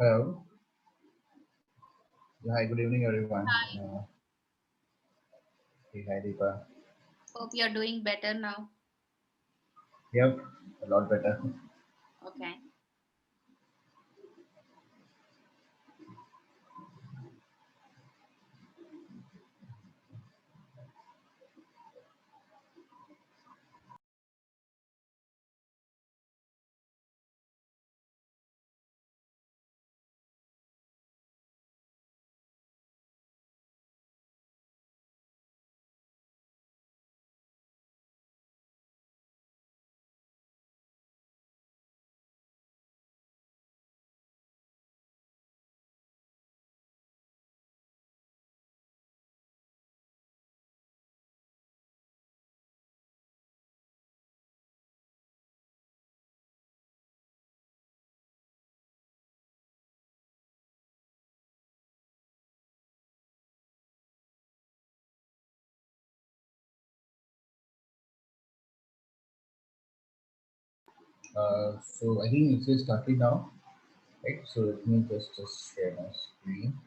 Hello. Yeah, hi, good evening, everyone. Hi, Hey, hi, Deepa. hope you're doing better now. Yep, a lot better. Okay. So I think it's just starting now, right? So let me just share my screen.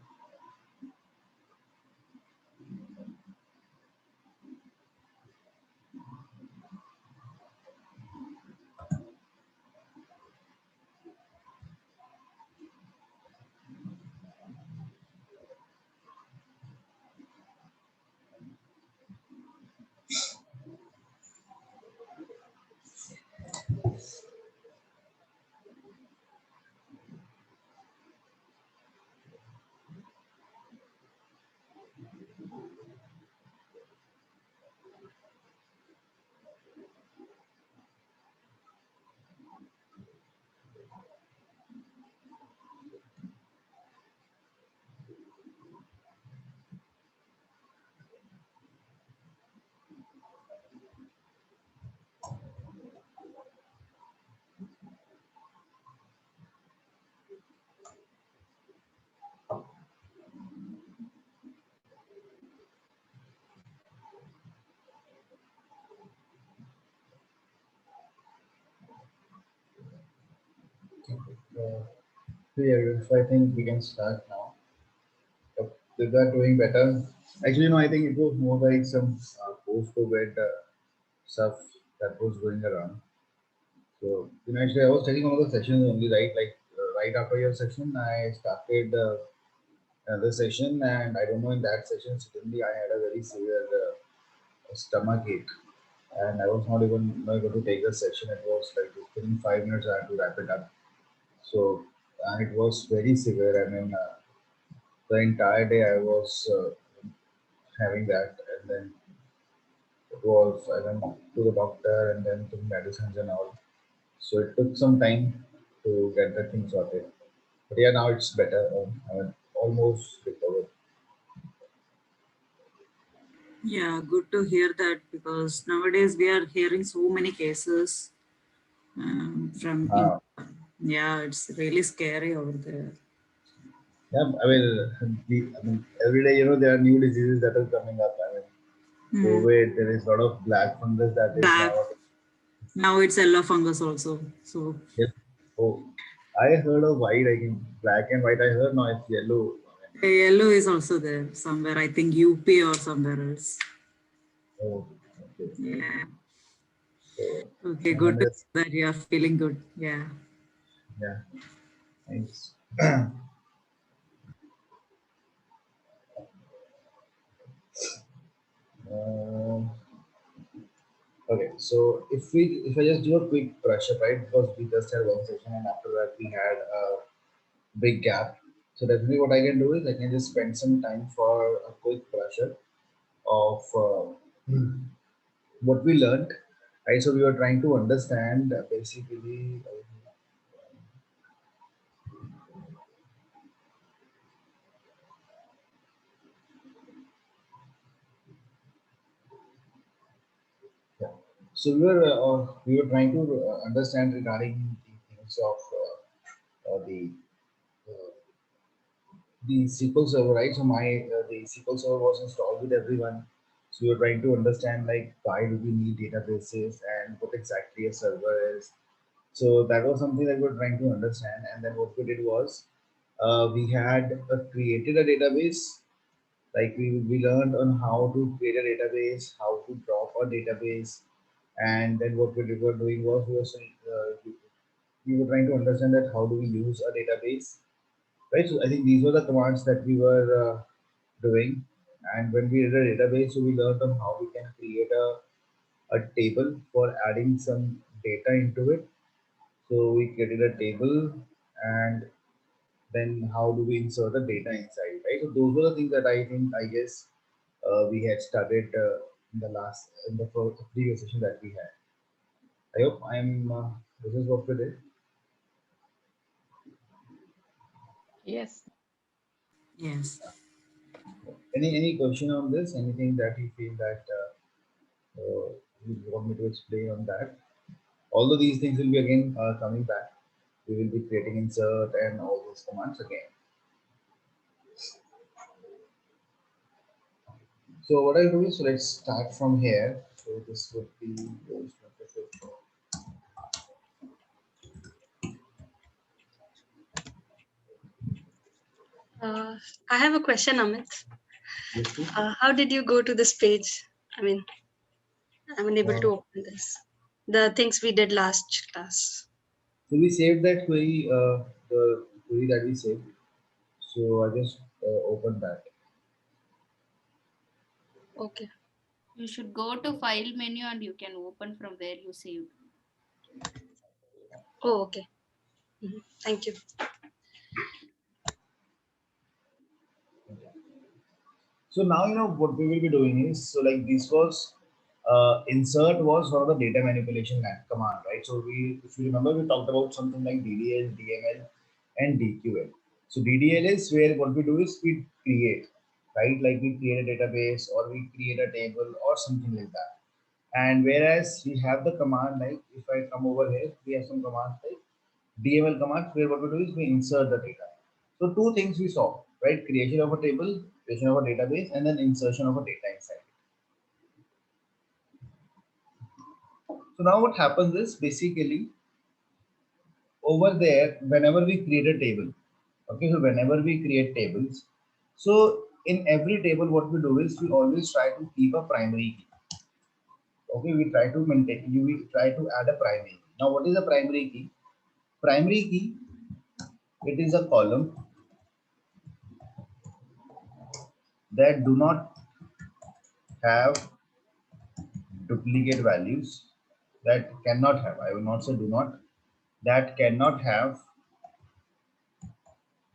Uh, so yeah, so I think we can start now. Is that doing better? Actually, no, I think it was more like some post-COVID stuff that was going around. So, actually, I was taking one of the sessions only, right? Like, right after your session, I started another session, and I don't know, in that session, suddenly I had a very severe stomach ache, and I was not even able to take the session. It was like within 5 minutes I had to wrap it up. So, and it was very severe. I mean, the entire day I was having that, and then it was I went to the doctor and then took medicines and all. So it took some time to get the thing sorted. But yeah, now it's better. I mean, almost recovered. Yeah, good to hear that because nowadays we are hearing so many cases from India. Uh, Yeah, it's really scary over there. yeah, I mean, every day, there are new diseases that are coming up. I mean, Hmm. COVID, there is a lot of black fungus that is Black. now. Now it's yellow fungus also. So Yes. Oh, I heard of white. I think black and white. I heard now it's yellow. yellow is also there somewhere. I think UP or somewhere else. Oh, okay. Yeah. So, Okay, and then good to there's, hear that you are feeling good. Yeah. yeah, thanks. Um, okay, so if I just do a quick brush up, right? Because we just had one session, and after that we had a big gap. So definitely, what I can do is I can just spend some time for a quick brush up of what we learned. Right, so we were trying to understand basically. Yeah. So we were trying to understand regarding the things of uh, the SQL Server, right? So the SQL Server was installed with everyone. So we were trying to understand like why do we need databases and what exactly a server is. So that was something that we were trying to understand. And then what we did was we had created a database. Like we learned on how to create a database, how to drop a database, and then what we were doing was we were trying to understand that how do we use a database, right? So I think these were the commands that we were doing, and when we did a database, so we learned on how we can create a table for adding some data into it. So we created a table, and then how do we insert the data inside, right? So those were the things that I think, I guess, we had studied in the previous session that we had. I hope this is what we did. Yes. Yes. Any question on this? Anything that you feel that you want me to explain on that? Although these things will be again coming back, we will be creating insert and all those commands again. So what I'll do is, so let's start from here. So this would be I have a question, Amit. yes, please. How did you go to this page? I mean, I'm unable to Uh, open this. The things we did last class. so we saved that query, the query that we saved. So I just opened that. Okay. You should go to file menu and you can open from where you saved. Oh, okay. Thank you. So now you know what we will be doing is, so like this was insert was one of the data manipulation command, right? So we, if you remember, we talked about something like DDL, DML, and DQL. So DDL is where what we do is we create, right? Like we create a database or we create a table or something like that. And whereas we have the command, like if I come over here, we have some commands like DML commands where what we do is we insert the data. So two things we saw, right? Creation of a table, creation of a database, and then insertion of a data inside. So now what happens is basically over there, whenever we create a table, okay, so whenever we create tables, so in every table, what we do is we always try to keep a primary key. Okay, we try to maintain, we try to add a primary key. Now, what is a primary key? Primary key, it is a column that do not have duplicate values, that cannot have, I will not say do not, that cannot have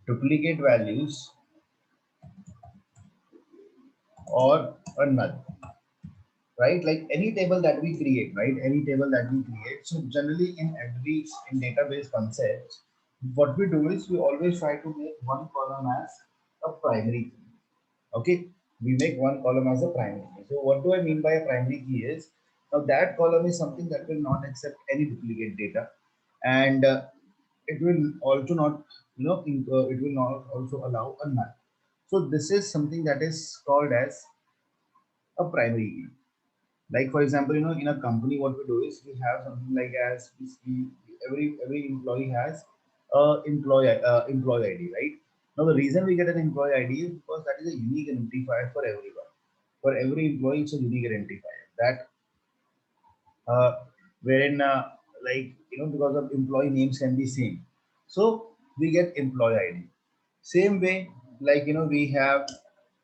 duplicate values or a null, right? Like any table that we create, right? Any table that we create. So generally in database concepts, what we do is we always try to make one column as a primary key. Okay, we make one column as a primary key. So what do I mean by a primary key is, now that column is something that will not accept any duplicate data, and it will also not, it will not also allow a null. So this is something that is called as a primary key. Like for example, in a company, what we do is we have something like as every employee has employee ID, right? Now the reason we get an employee ID is because that is a unique identifier for everyone. For every employee, it's a unique identifier that uh, wherein because of employee names can be same, so we get employee ID. Same way, like we have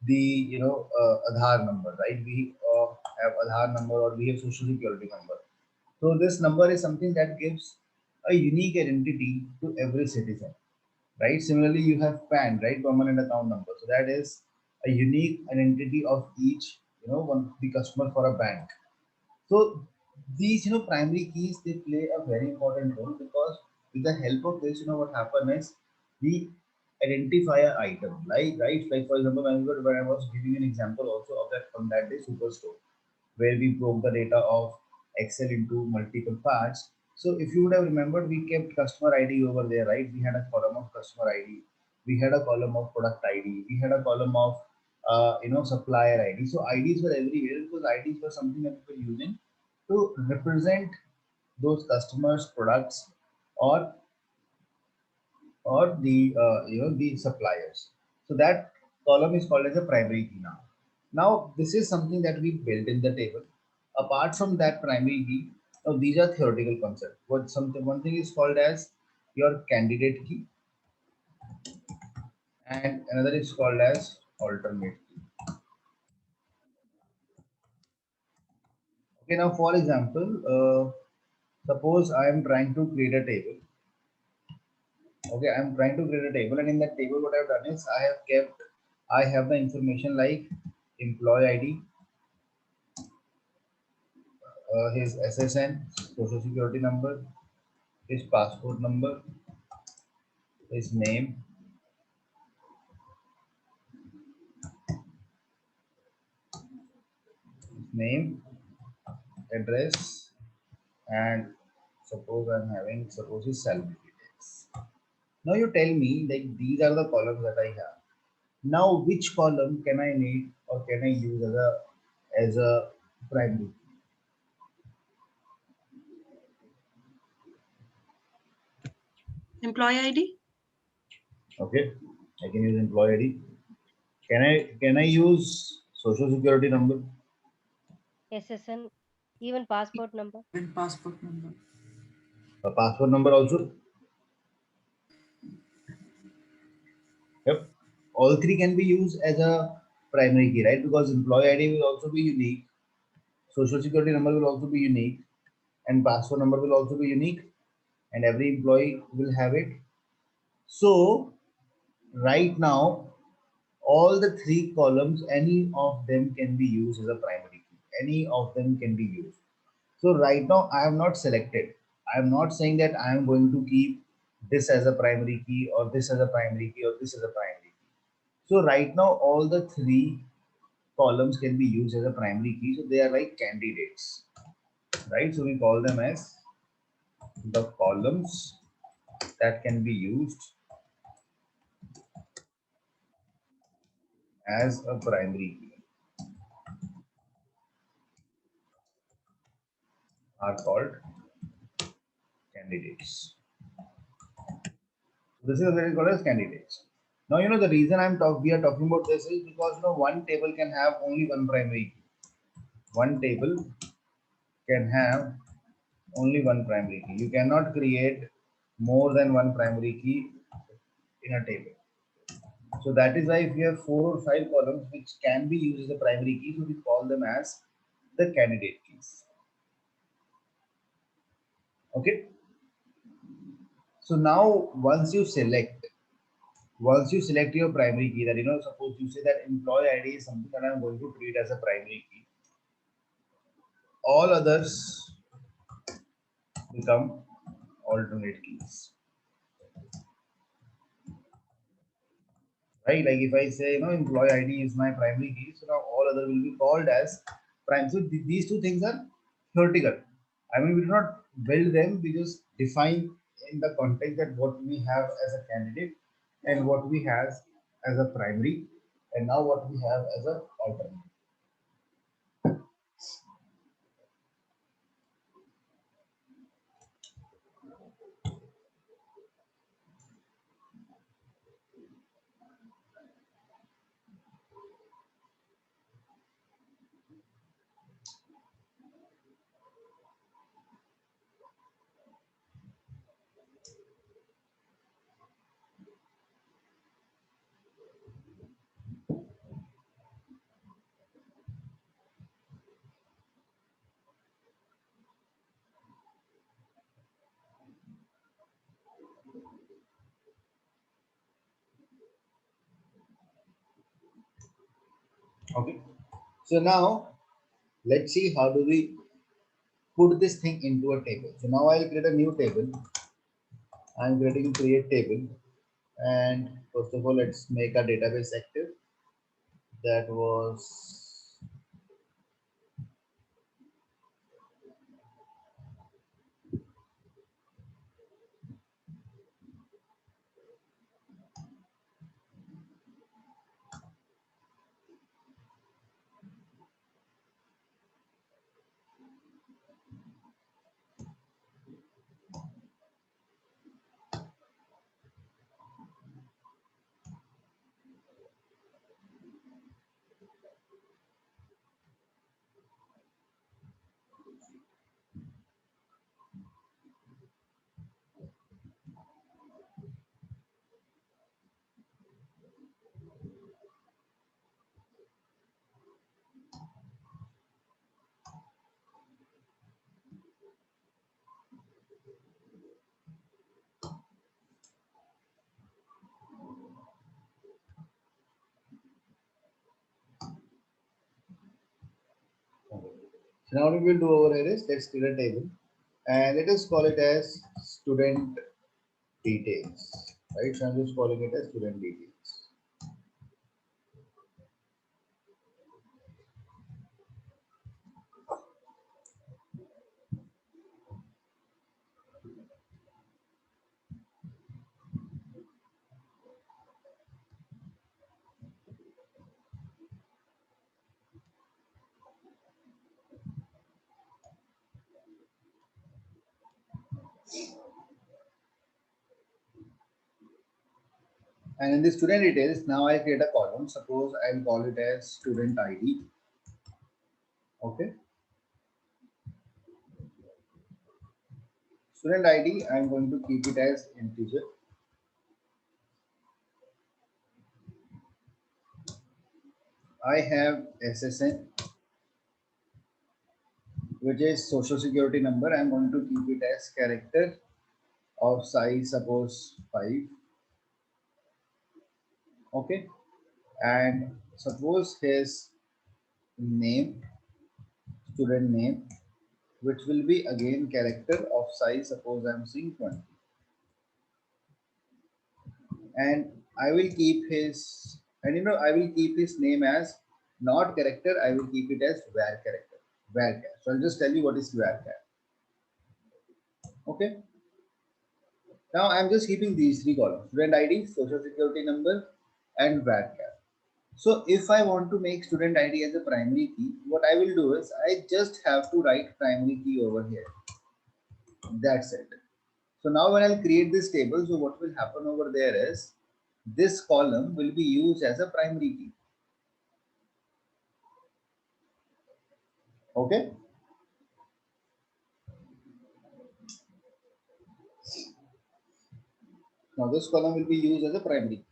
the Aadhaar number, right? We have Aadhaar number or we have social security number. So this number is something that gives a unique identity to every citizen, right? Similarly, you have PAN, right? Permanent account number. So that is a unique identity of each, one the customer for a bank. So these, primary keys, they play a very important role because with the help of this, what happen is we identify an item, like for example, when I was giving an example also of that on that day Superstore, where we broke the data of Excel into multiple parts. So if you would have remembered, we kept customer ID over there, right? We had a column of customer ID, we had a column of product ID, we had a column of supplier ID. So IDs were everywhere because IDs were something that we were using to represent those customers' products or or the the suppliers. So that column is called as a primary key now. Now this is something that we built in the table. Apart from that primary key, now these are theoretical concepts. What something one thing is called as your candidate key, and another is called as alternate key. Okay, now for example, suppose I am trying to create a table. Okay, I'm trying to create a table, and in that table, what I've done is I have the information like employee ID, his SSN, social security number, his passport number, his name, address, and suppose his salary details. Now you tell me like these are the columns that I have. Now which column can I need or can I use as a primary? Employee ID? Okay, I can use employee ID. Can I use social security number? SSN, even passport number. And passport number. A passport number also? Yep. All three can be used as a primary key, right? Because employee ID will also be unique, social security number will also be unique, and passport number will also be unique, and every employee will have it. So right now, all the three columns, any of them can be used as a primary key. Any of them can be used. So right now I have not selected. I am not saying that I am going to keep this as a primary key or this as a primary key or this as a primary key. So right now all the three columns can be used as a primary key. So they are like candidates, right? So we call them as the columns that can be used as a primary key are called candidates. This is what is called as candidates. Now you know the reason we are talking about this is because one table can have only one primary key. One table can have only one primary key. You cannot create more than one primary key in a table. So that is why if you have 4 or 5 columns which can be used as a primary key, so we call them as the candidate keys. Okay. So now once you select your primary key, that suppose you say that employee ID is something that I'm going to treat as a primary key, all others become alternate keys, right? Like if I say employee ID is my primary key, so now all other will be called as prime. So these two things are theoretical. I mean, we do not build them, we just define in the context that what we have as a candidate and what we have as a primary, and now what we have as a alternate. Okay. So now let's see how do we put this thing into a table. So now I'll create a new table. I'm creating create table, and first of all, let's make a database active. That was So now what we will do over here is let's create a table and let us call it as student details. Right? So I'm just calling it as student details. And in the student details, now I create a column. Suppose I'll call it as student ID. Okay. Student ID, I'm going to keep it as integer. I have SSN, which is social security number. I'm going to keep it as character of size, suppose 5. Okay. And suppose his name, student name, which will be again character of size, suppose I'm seeing 20. And I will keep his, and I will keep his name as not character, I will keep it as var character, varchar. So I'll just tell you what is varchar. Okay. Now I'm just keeping these three columns: student ID, social security number, and varchar. So if I want to make student ID as a primary key, what I will do is I just have to write primary key over here. That's it. So now when I'll create this table, so what will happen over there is this column will be used as a primary key. Okay. Now this column will be used as a primary key.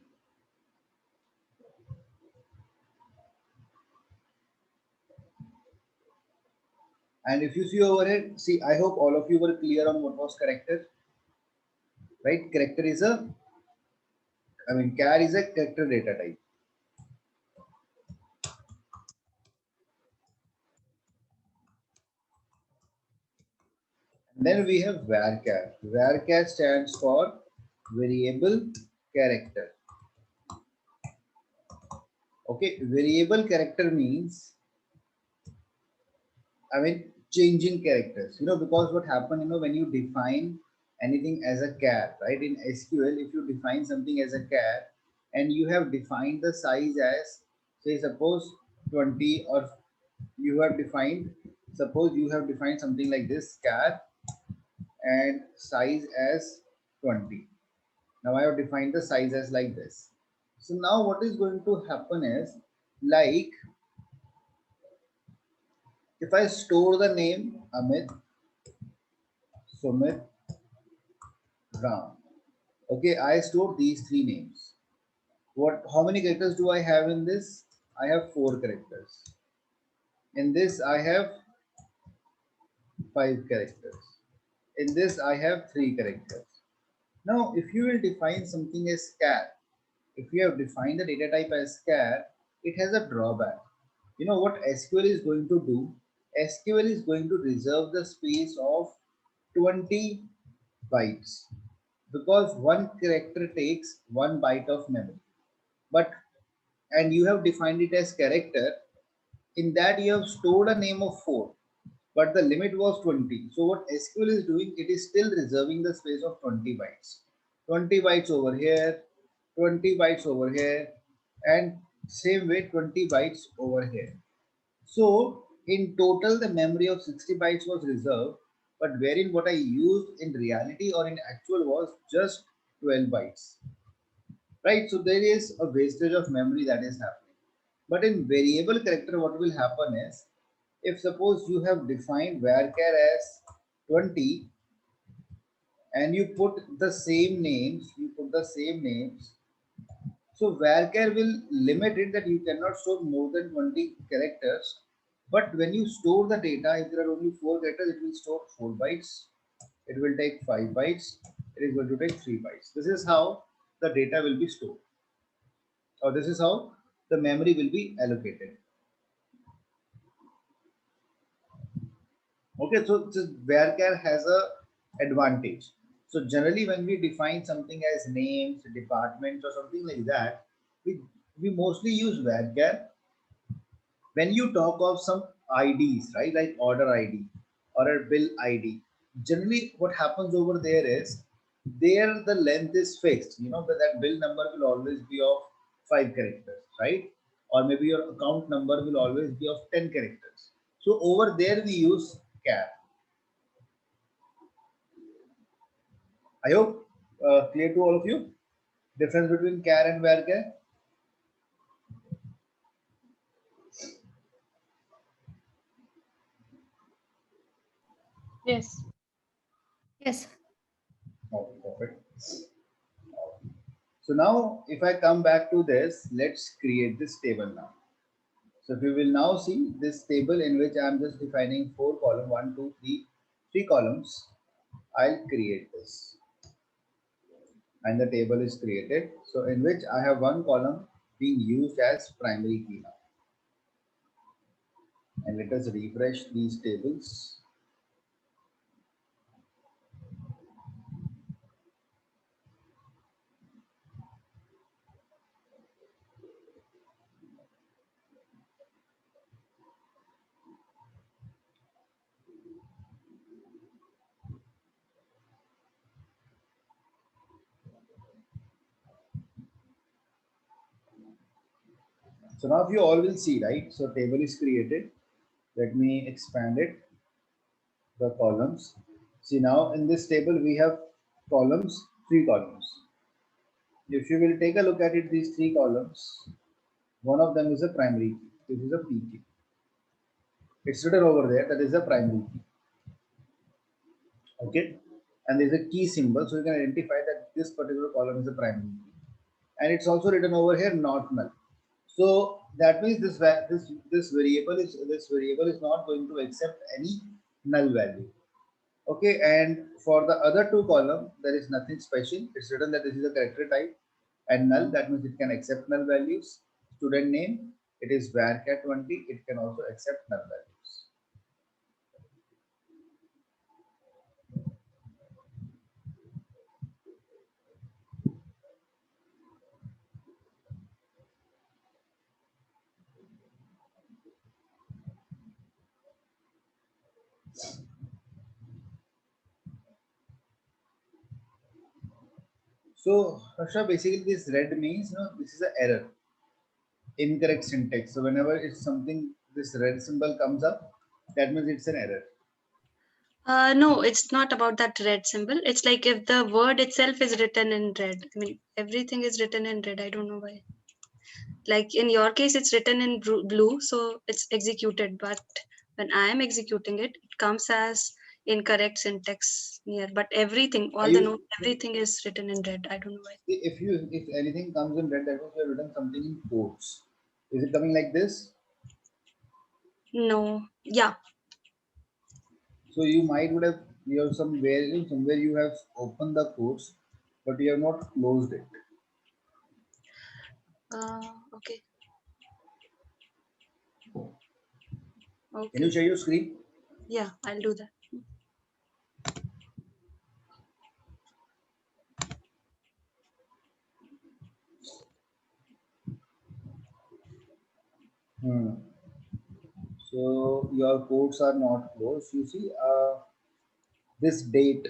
And if you see over here, see, I hope all of you were clear on what was character, right? Character is a, char is a character data type. And then we have varchar. Varchar stands for variable character. Okay, variable character means, changing characters. Because what happened, when you define anything as a char, right? In SQL, if you define something as a char and you have defined the size as, say, suppose 20, or you have defined, suppose you have defined something like this, char and size as 20. Now I have defined the size as like this. So now what is going to happen is, like, if I store the name Amit, Sumit, Ram. Okay, I store these three names. How many characters do I have in this? I have 4 characters. In this, I have 5 characters. In this, I have 3 characters. Now, if you will define something as char, if you have defined the data type as char, it has a drawback. You know what SQL is going to do? SQL is going to reserve the space of 20 bytes, because one character takes 1 byte of memory. But and you have defined it as character, in that you have stored a name of 4, but the limit was 20. So what SQL is doing, it is still reserving the space of 20 bytes. 20 bytes over here, 20 bytes over here, and same way 20 bytes over here. So in total, the memory of 60 bytes was reserved, but wherein what I used in reality or in actual was just 12 bytes, right? So there is a wastage of memory that is happening. But in variable character, what will happen is, if suppose you have defined varchar as 20 and you put the same names, so varchar will limit it that you cannot store more than 20 characters. But when you store the data, if there are only 4 characters, it will store 4 bytes. It will take 5 bytes. It is going to take 3 bytes. This is how the data will be stored, or this is how the memory will be allocated. Okay, so just varchar has a advantage. So generally, when we define something as names, departments, or something like that, we mostly use varchar when you talk of some IDs, right? Like order ID or a bill ID. Generally, what happens over there is there the length is fixed. You know that bill number will always be of 5 characters, right? Or maybe your account number will always be of 10 characters. So over there we use char. I hope clear to all of you. Difference between char and varchar. Yes. Yes. Oh, perfect. So now, if I come back to this, let's create this table now. So if you will now see this table in which I am just defining 4 columns, 1, 2, 3, 3 columns. I'll create this, and the table is created. So in which I have 1 column being used as primary key now. And let us refresh these tables. So now if you all will see, right? So table is created. Let me expand it, the columns. See now in this table we have columns, 3 columns. If you will take a look at it, these 3 columns, one of them is a primary key. This is a P key. It's written over there, that is a primary key. Okay. And there's a key symbol, so you can identify that this particular column is a primary key. And it's also written over here, not null. So that means this variable is not going to accept any null value. Okay, and for the other 2 columns, there is nothing special. It's written that this is a character type, and null, that means it can accept null values. Student name, it is varchar20, it can also accept null values. So, Harsha, basically this red means, this is an error, incorrect syntax. So whenever it's something, this red symbol comes up, that means it's an error. No, it's not about that red symbol. It's like if the word itself is written in red. I mean, everything is written in red. I don't know why. Like in your case, it's written in blue, so it's executed. But when I am executing it, it comes as incorrect syntax near. But everything, Are all the you, notes, everything is written in red. I don't know why. if anything comes in red, that means you have written something in quotes. Is it coming like this? No, yeah. So you might would have, you have somewhere you have opened the quotes, but you have not closed it. Okay. Can you Okay. share your screen? Yeah, I'll do that. Hmm. So your quotes are not closed. You see, this date.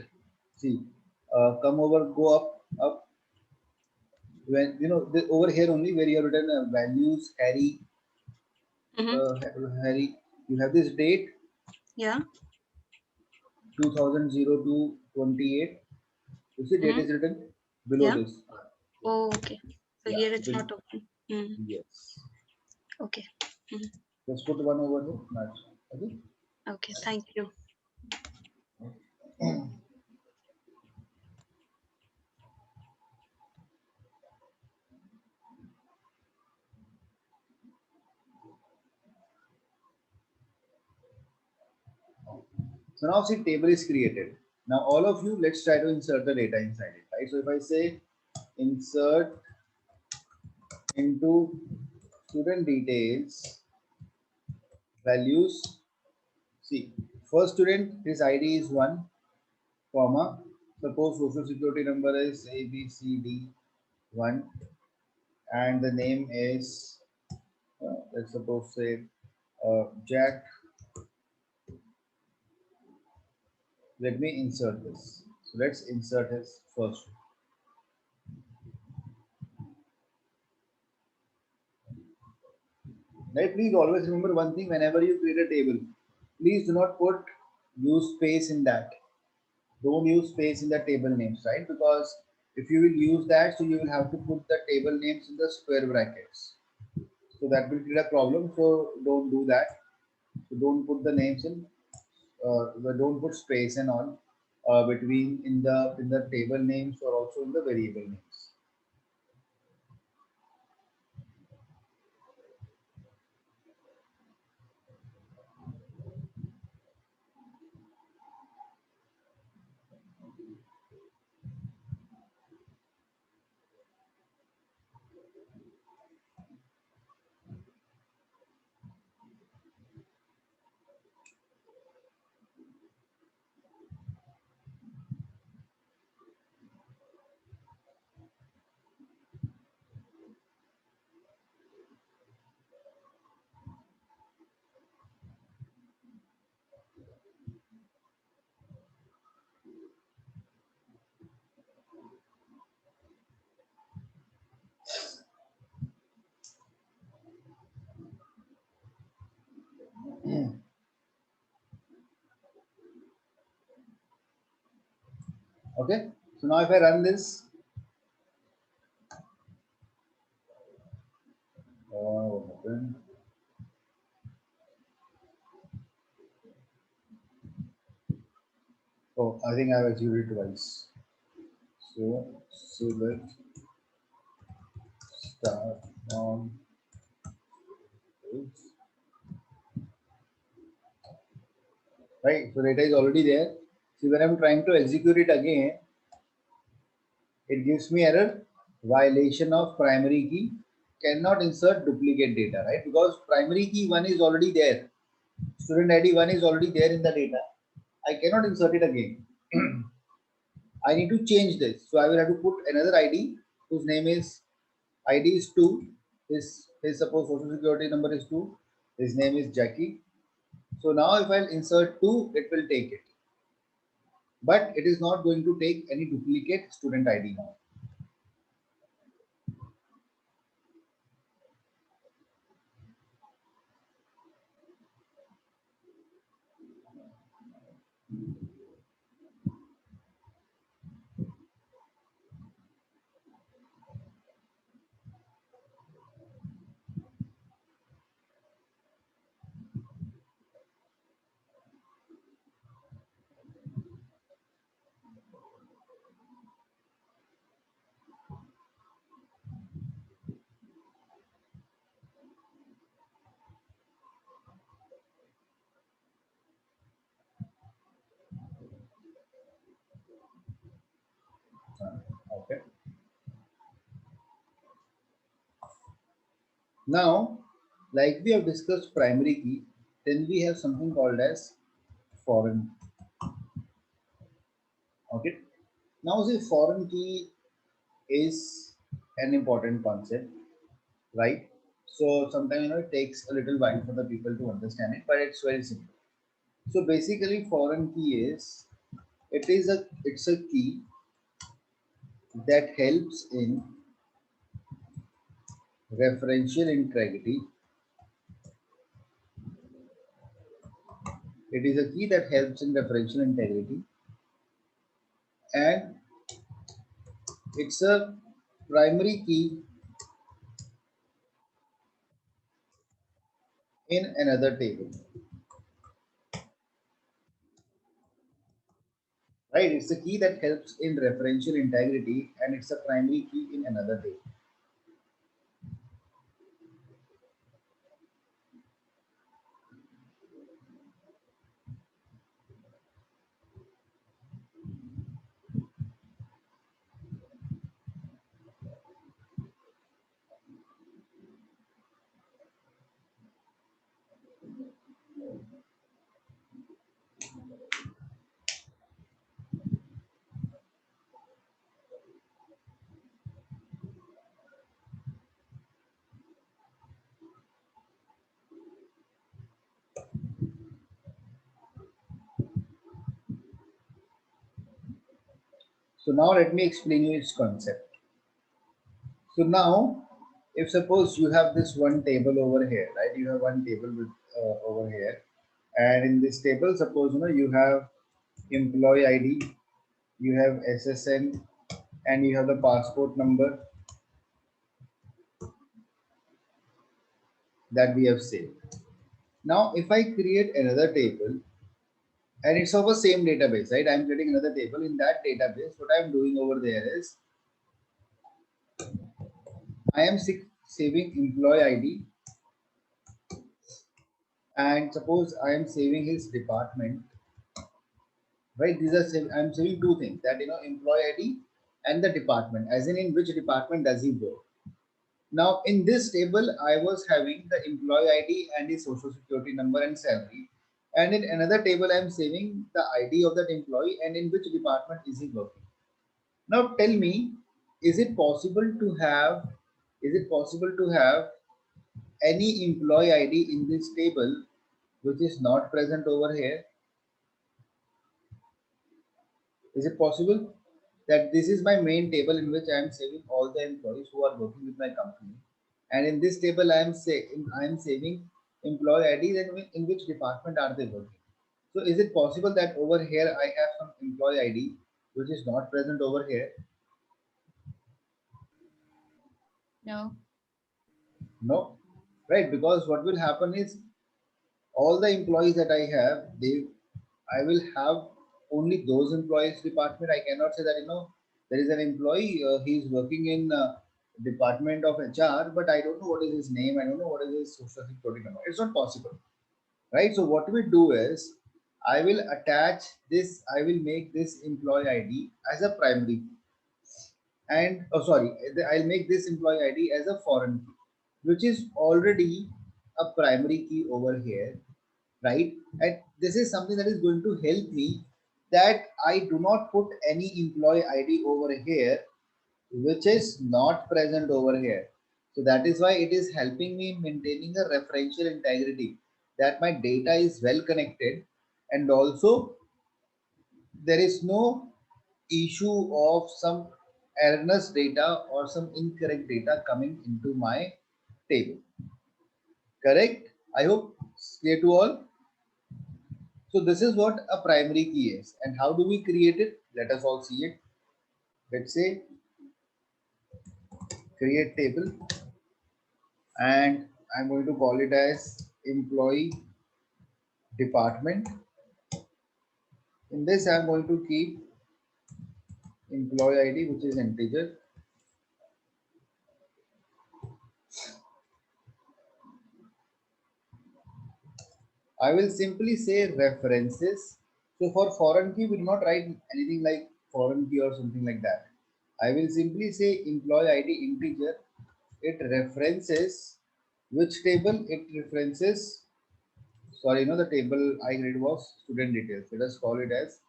See, come over, go up. When over here only where you have written values, Harry, Mm-hmm. Harry. You have this date Yeah. 2002-28. You see, date Mm-hmm. is written below Yeah. this. Oh, okay. So Yeah, here it's not open. Mm. yes. Okay. Mhm. Just put one over here. Nice. Okay. Okay. Thank you. So now see table is created. Now all of you, let's try to insert the data inside it, right? So if I say insert into student details values, see First student, his ID is 1, comma. Suppose social security number is ABCD1 and the name is, let's suppose say Jack. Let me insert this. So let's insert his first. Right, please always remember one thing whenever you create a table. Please do not use space in that. Don't use space in the table names, right? Because if you will use that, so you will have to put the table names in the square brackets. So that will create a problem. So don't do that. So don't put the names in. Don't put space and all between in the table names or also in the variable names. Okay. So now if I run this, what happened? Oh, I think I've executed twice. So select start on this. Right. So data is already there. See, when I'm trying to execute it again, it gives me error. Violation of primary key. Cannot insert duplicate data, right? Because primary key 1 is already there. Student ID 1 is already there in the data. I cannot insert it again. I need to change this. So I will have to put another ID whose name is ID is 2. His suppose social security number is 2. His name is Jackie. So now if I'll insert 2, it will take it. But it is not going to take any duplicate student ID now. Okay. Now, like we have discussed primary key, then we have something called as foreign. Okay. Now, the foreign key is an important concept, right? So sometimes it takes a little while for the people to understand it, but it's very simple. So basically, foreign key is it's a key that helps in referential integrity. It is a key that helps in referential integrity, and it's a primary key in another table. Right? It's a key that helps in referential integrity, and it's a primary key in another table. So now let me explain you its concept. So now, if suppose you have this one table over here, right? You have one table with over here, and in this table, suppose you have employee ID, you have SSN, and you have the passport number that we have saved. Now, if I create another table, and it's of the same database, right? I'm creating another table in that database. What I'm doing over there is I am saving employee ID, and suppose I am saving his department, right? I'm saving two things, that employee ID and the department, as in which department does he work. Now in this table, I was having the employee ID and his social security number and salary. And in another table, I'm saving the ID of that employee and in which department is he working. Now tell me, is it possible to have, any employee ID in this table which is not present over here? Is it possible that this is my main table in which I am saving all the employees who are working with my company, and in this table I am saving employee IDs and in which department are they working? So is it possible that over here I have some employee ID which is not present over here? No. No, right? Because what will happen is all the employees that I have, I will have only those employees department. I cannot say that there is an employee, he's working in department of HR, but I don't know what is his name. I don't know what is his social security number. It's not possible, right? So what we do is I will attach this. I will make this employee ID as a primary, and oh sorry, I'll make this employee ID as a foreign key, which is already a primary key over here, right? And this is something that is going to help me, that I do not put any employee ID over here which is not present over here. So that is why it is helping me in maintaining a referential integrity, that my data is well connected, and also there is no issue of some erroneous data or some incorrect data coming into my table. Correct? I hope it's clear to all. So this is what a primary key is, and how do we create it? Let us all see it. Let's say create table, and I'm going to call it as employee department. In this, I'm going to keep employee ID, which is integer. I will simply say references. So for foreign key, we do not write anything like foreign key or something like that. I will simply say employee ID integer. It references which table? It references, sorry, the table I created was student details. Let us call it as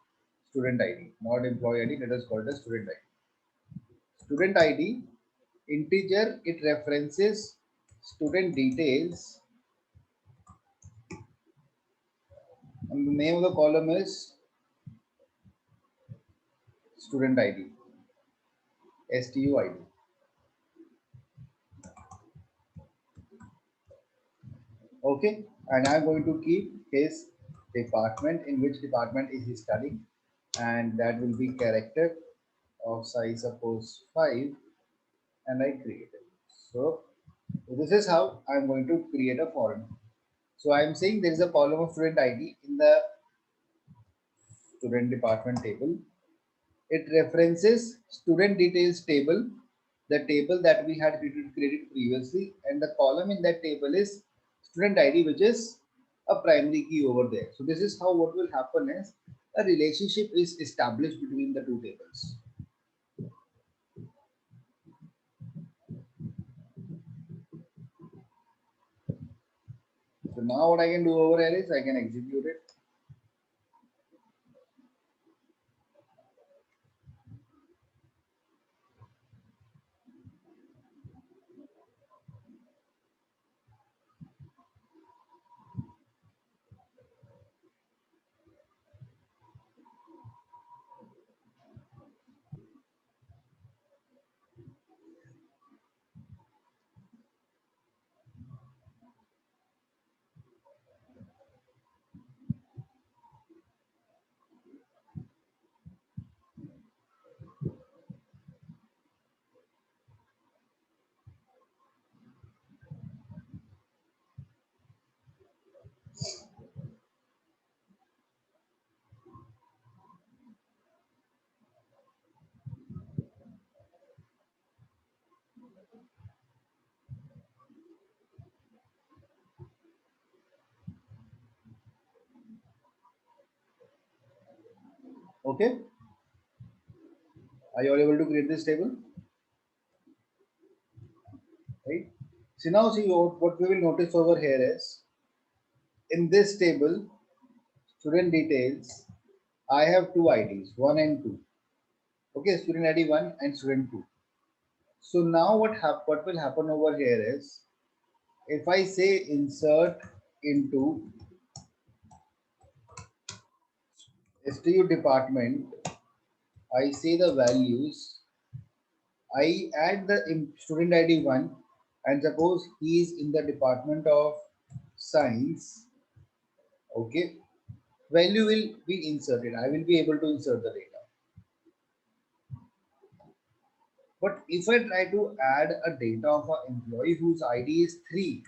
student ID, not employee ID. Let us call it as student ID. Student ID integer, it references student details, and the name of the column is student ID, STUID. Okay, and I'm going to keep his department, in which department is he studying, and that will be character of size suppose 5, and I create it. So this is how I'm going to create a foreign. So I'm saying there is a column of student ID in the student department table. It references student details table, the table that we had created previously, and the column in that table is student ID, which is a primary key over there. So this is how what will happen is a relationship is established between the two tables. So now what I can do over here is I can execute it. Okay. Are you all able to create this table? Right. So now see what we will notice over here is in this table, student details, I have two IDs, 1 and 2. Okay, student ID 1 and student 2. So now what will happen over here is if I say insert into STU department, I say the values, I add the student ID 1 and suppose he is in the department of science. Okay, value will be inserted. I will be able to insert the data. But if I try to add a data of an employee whose ID is 3,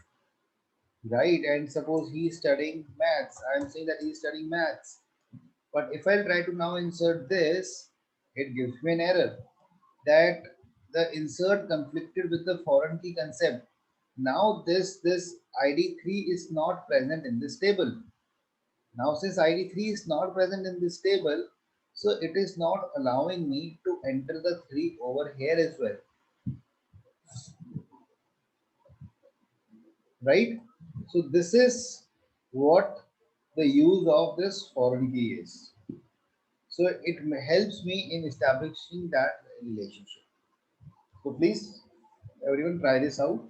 right, and suppose he is studying maths, I am saying that he is studying maths. But if I try to now insert this, it gives me an error that the insert conflicted with the foreign key concept. Now this ID3 is not present in this table. Now since ID3 is not present in this table, so it is not allowing me to enter the 3 over here as well. Right? So this is what the use of this foreign key is. So it helps me in establishing that relationship. So please, everyone try this out.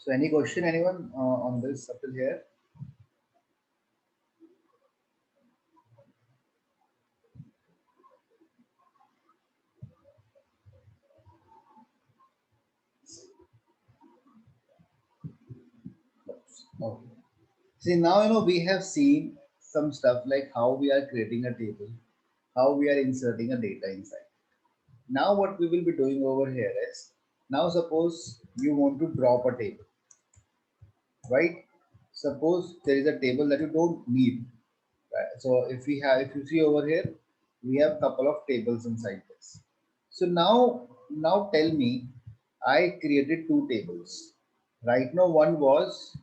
So any question, anyone on this up till here? Okay. See now we have seen some stuff like how we are creating a table, how we are inserting a data inside. Now what we will be doing over here is now suppose you want to drop a table, right? Suppose there is a table that you don't need. Right? So if you see over here, we have couple of tables inside this. So now tell me, I created two tables. Right now one was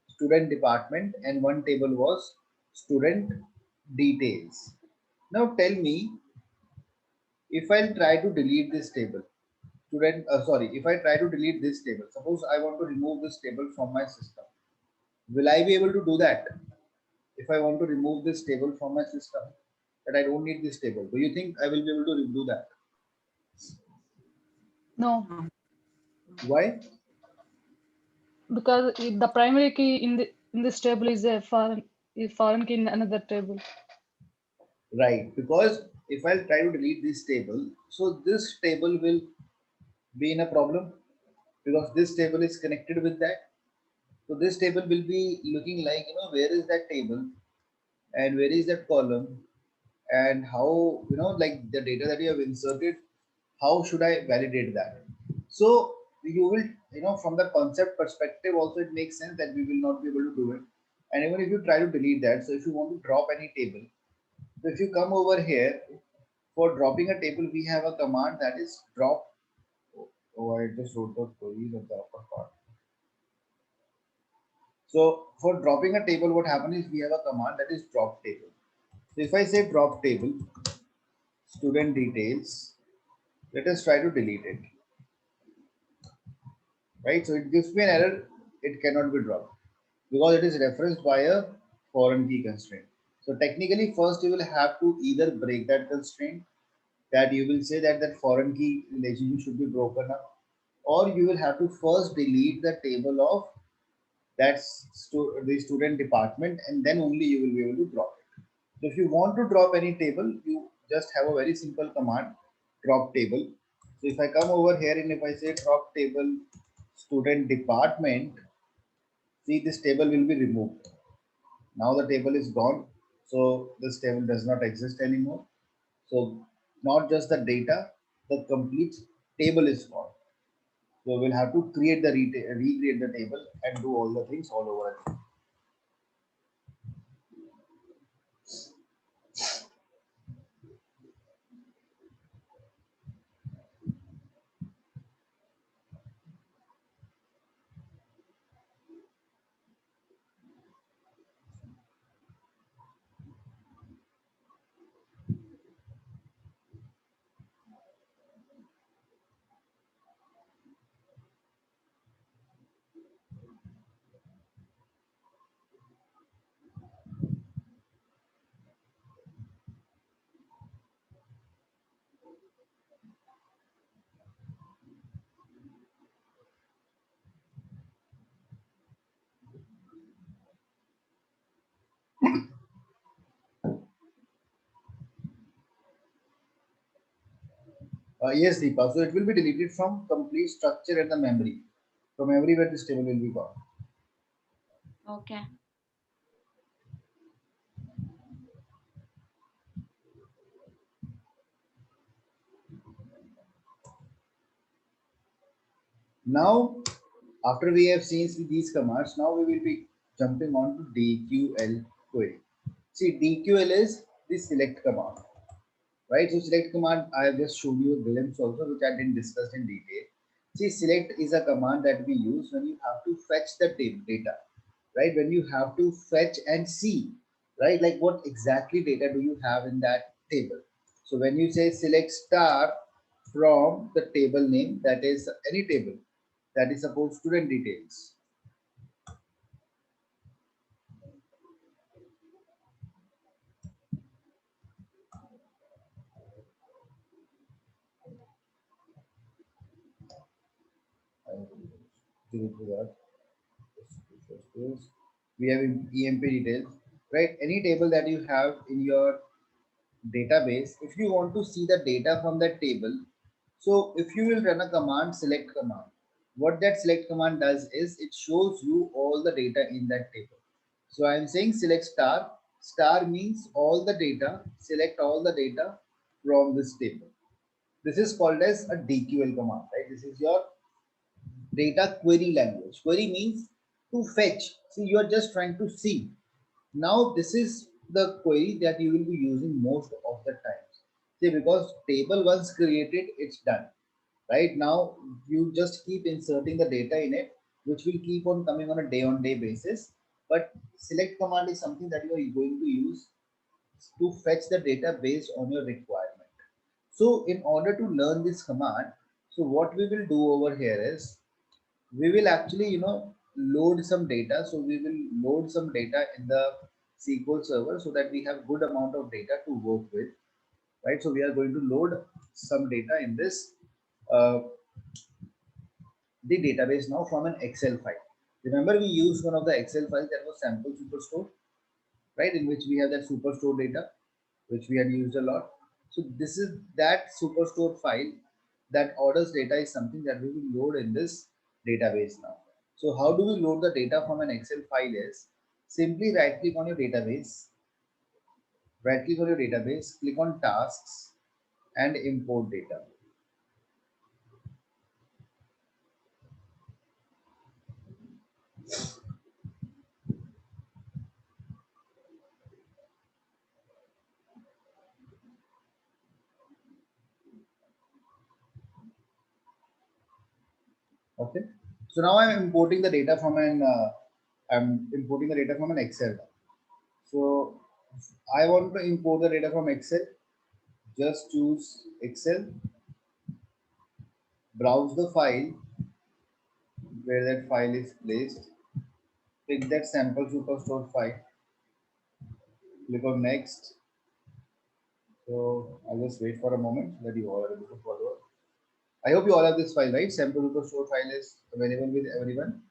student department and one table was student details. Now tell me if I try to delete this table, if I try to delete this table, suppose I want to remove this table from my system, will I be able to do that? If I want to remove this table from my system, that I don't need this table, do you think I will be able to do that? No, Why? because the primary key in this table is a foreign key in another table. Right, because if I try to delete this table, so this table will be in a problem because this table is connected with that. So this table will be looking like, where is that table and where is that column and how, like the data that you have inserted, how should I validate that? So you will, from the concept perspective also it makes sense that we will not be able to do it. And even if you try to delete that, so if you want to drop any table, so if you come over here, for dropping a table, we have a command that is drop. Oh, I just wrote the queries at the upper part. So for dropping a table, what happens is we have a command that is drop table. So if I say drop table, student details, let us try to delete it. Right? So it gives me an error, it cannot be dropped because it is referenced by a foreign key constraint. So technically, first you will have to either break that constraint, that you will say that that foreign key relationship should be broken up, or you will have to first delete the table of the student department, and then only you will be able to drop it. So if you want to drop any table, you just have a very simple command, drop table. So if I come over here and if I say drop table student department, see this table will be removed. Now the table is gone. So this table does not exist anymore. So not just the data, the complete table is gone. So we'll have to create the recreate the table and do all the things all over again. Yes, Deepa. So it will be deleted from complete structure and the memory. From everywhere this table will be gone. Okay. Now, after we have seen these commands, now we will be jumping on to DQL query. See, DQL is the select command, right? So select command, I have just shown you a glimpse also, which I didn't discuss in detail. See, select is a command that we use when you have to fetch the data, right? When you have to fetch and see, right? Like what exactly data do you have in that table? So when you say select star from the table name, that is any table, that is suppose student details. We have EMP details, right? Any table that you have in your database, if you want to see the data from that table, so if you will run a command, select command, what that select command does is it shows you all the data in that table. So I'm saying select star. Star means all the data, select all the data from this table. This is called as a DQL command, right? This is your data query language. Query means to fetch. See, you are just trying to see. Now, this is the query that you will be using most of the times. See, because table once created, it's done. Right now, you just keep inserting the data in it, which will keep on coming on a day-on-day basis. But select command is something that you are going to use to fetch the data based on your requirement. So in order to learn this command, so what we will do over here is we will actually, load some data. So we will load some data in the SQL server so that we have good amount of data to work with, right? So we are going to load some data in this, the database now from an Excel file. Remember we used one of the Excel files that was sample superstore, right? In which we have that superstore data, which we had used a lot. So this is that superstore file. That orders data is something that we will load in this database now. So how do we load the data from an Excel file is simply right click on your database, click on tasks and import data. Okay. So now I'm importing the data from an Excel. So I want to import the data from Excel. Just choose Excel, browse the file where that file is placed, pick that sample superstore file, click on next. So I'll just wait for a moment that you all are able to follow. I hope you all have this file, right? Sample superstore file is available with everyone.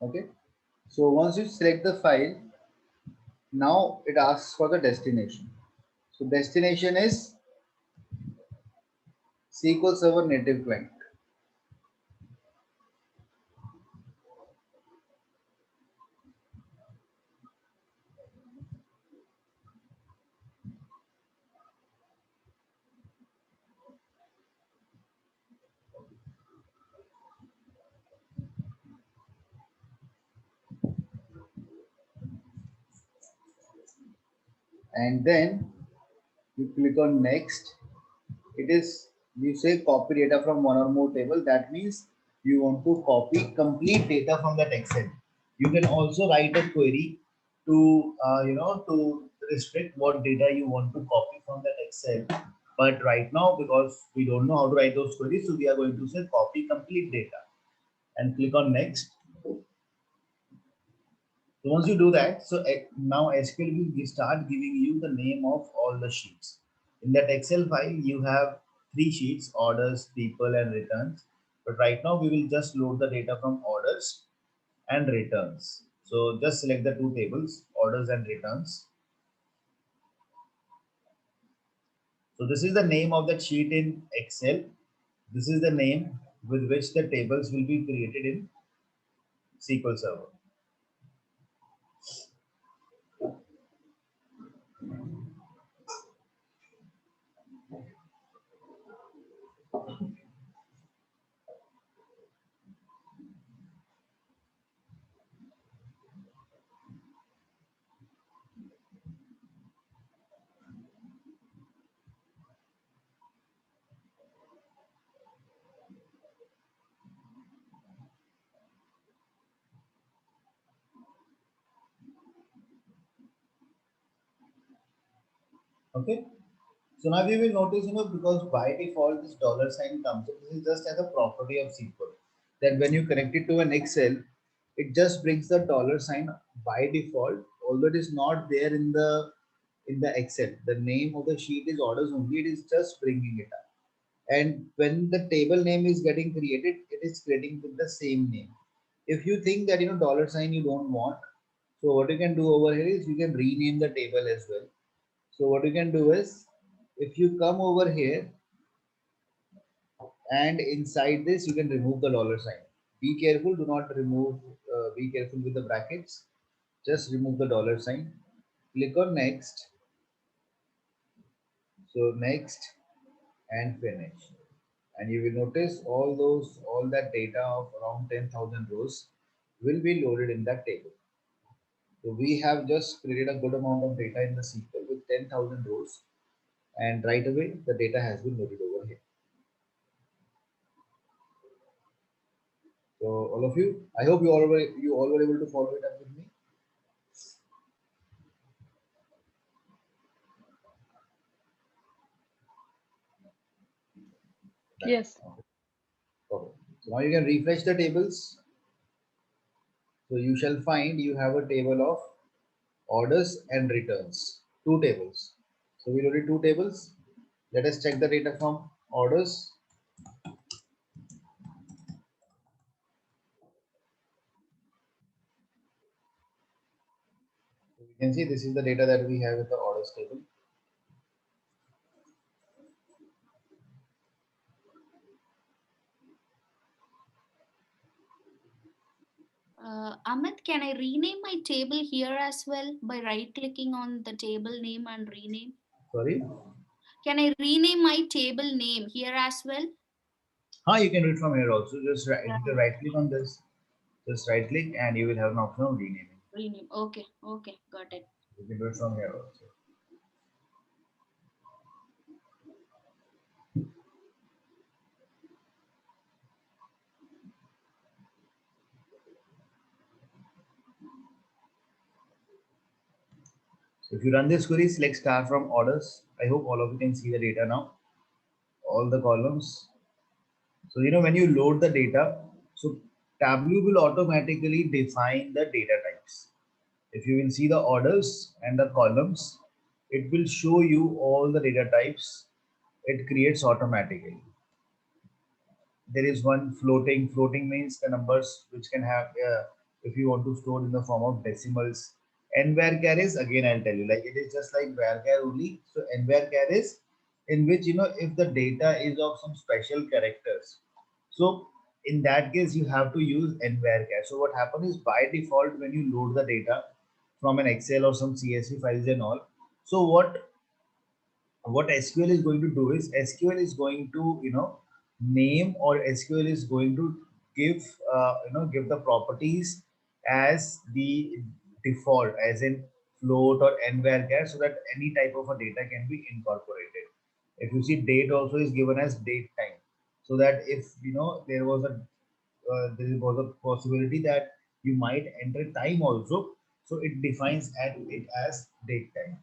Okay. So once you select the file, now it asks for the destination. So destination is SQL Server native client. And then you click on next. It is, you say copy data from one or more table. That means you want to copy complete data from that Excel. You can also write a query to to restrict what data you want to copy from that Excel. But right now, because we don't know how to write those queries, so we are going to say copy complete data and click on next. So once you do that, so now SQL will start giving you the name of all the sheets. In that Excel file, you have three sheets: orders, people, and returns. But right now, we will just load the data from orders and returns. So just select the two tables, orders and returns. So this is the name of that sheet in Excel. This is the name with which the tables will be created in SQL Server. Okay. So now we will notice, because by default this dollar sign comes, this is just as a property of SQL. That when you connect it to an Excel, it just brings the dollar sign by default, although it is not there in the Excel. The name of the sheet is orders only. It is just bringing it up. And when the table name is getting created, it is creating with the same name. If you think that dollar sign you don't want, so what you can do over here is you can rename the table as well. So what you can do is, if you come over here and inside this, you can remove the dollar sign. Be careful, do not remove, be careful with the brackets. Just remove the dollar sign. Click on next. So next and finish. And you will notice all that data of around 10,000 rows will be loaded in that table. So we have just created a good amount of data in the SQL with 10,000 rows, and right away the data has been loaded over here. So all of you, I hope you all were able to follow it up with me. Yes. Okay. So now you can refresh the tables. So you shall find you have a table of orders and returns. two tables. So we loaded two tables. Let us check the data from orders. So you can see this is the data that we have with the orders table. Amit, can I rename my table here as well by right clicking on the table name and rename? Sorry. Can I rename my table name here as well? You can do it from here also. Just right click on this. Just right click and you will have an option of renaming. Rename. Okay. Okay. Got it. You can do it from here also. So if you run this query, select star from orders. I hope all of you can see the data now. All the columns. So when you load the data, so Tableau will automatically define the data types. If you will see the orders and the columns, it will show you all the data types it creates automatically. There is one floating means the numbers which can have if you want to store in the form of decimals. And varchar is, again I'll tell you, like it is just like varchar only. So and varchar is in which if the data is of some special characters, so in that case you have to use nvarchar. So what happens is, by default, when you load the data from an Excel or some CSV files and all, so what SQL is going to do is, SQL is going to name, or SQL is going to give give the properties as the default, as in float or nvarchar, so that any type of a data can be incorporated. If you see, date also is given as date time, so that if there was a possibility that you might enter time also, so it defines it as date time.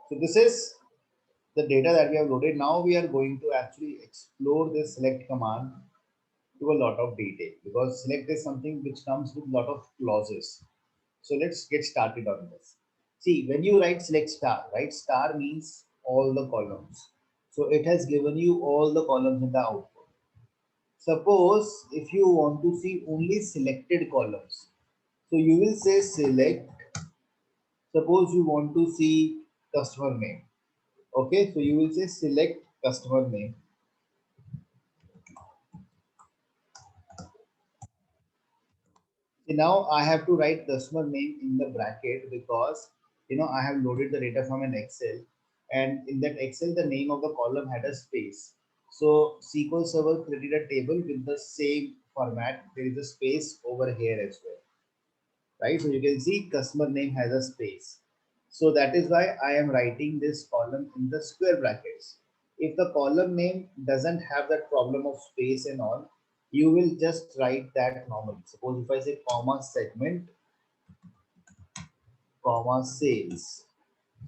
So this is the data that we have loaded. Now we are going to actually explore this select command to a lot of detail, because select is something which comes with a lot of clauses. So let's get started on this. See, when you write select star, right? Star means all the columns. So it has given you all the columns in the output. Suppose if you want to see only selected columns, so you will say select. Suppose you want to see customer name. Okay, so you will say select customer name. See, now I have to write customer name in the bracket, because I have loaded the data from an Excel, and in that Excel the name of the column had a space. So SQL Server created a table with the same format. There is a space over here as well, right? So you can see customer name has a space. So that is why I am writing this column in the square brackets. If the column name doesn't have that problem of space and all, you will just write that normally. Suppose if I say comma segment, comma sales.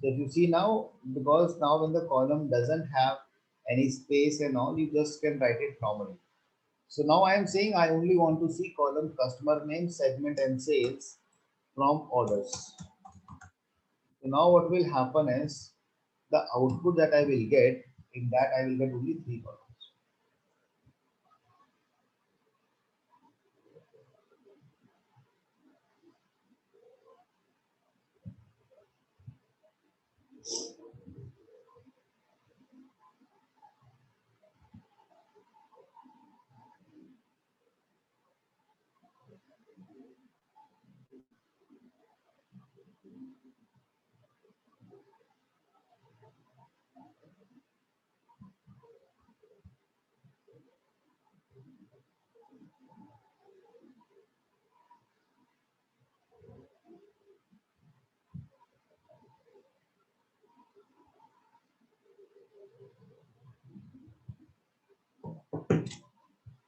So if you see now, because now when the column doesn't have any space and all, you just can write it normally. So now I am saying I only want to see column customer name, segment and sales from orders. So now what will happen is, the output that I will get, in that I will get only 3 columns.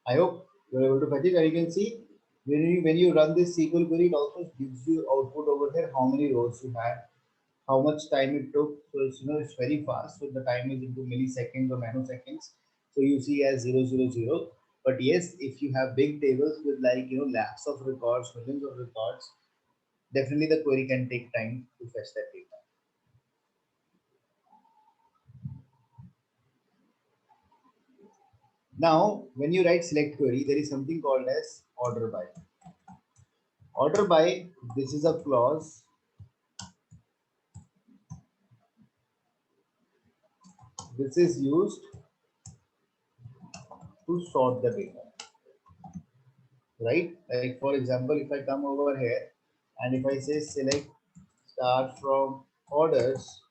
I hope you're able to fetch it. And you can see when you run this SQL query, it also gives you output over here, how many rows you had, how much time it took. So it's it's very fast. So the time is into milliseconds or nanoseconds. So you see as 000. But yes, if you have big tables with like lakhs of records, millions of records, definitely the query can take time to fetch that data. Now, when you write select query, there is something called as order by. Order by, this is a clause. This is used to sort the data, right? Like for example, if I come over here and if I say select start from orders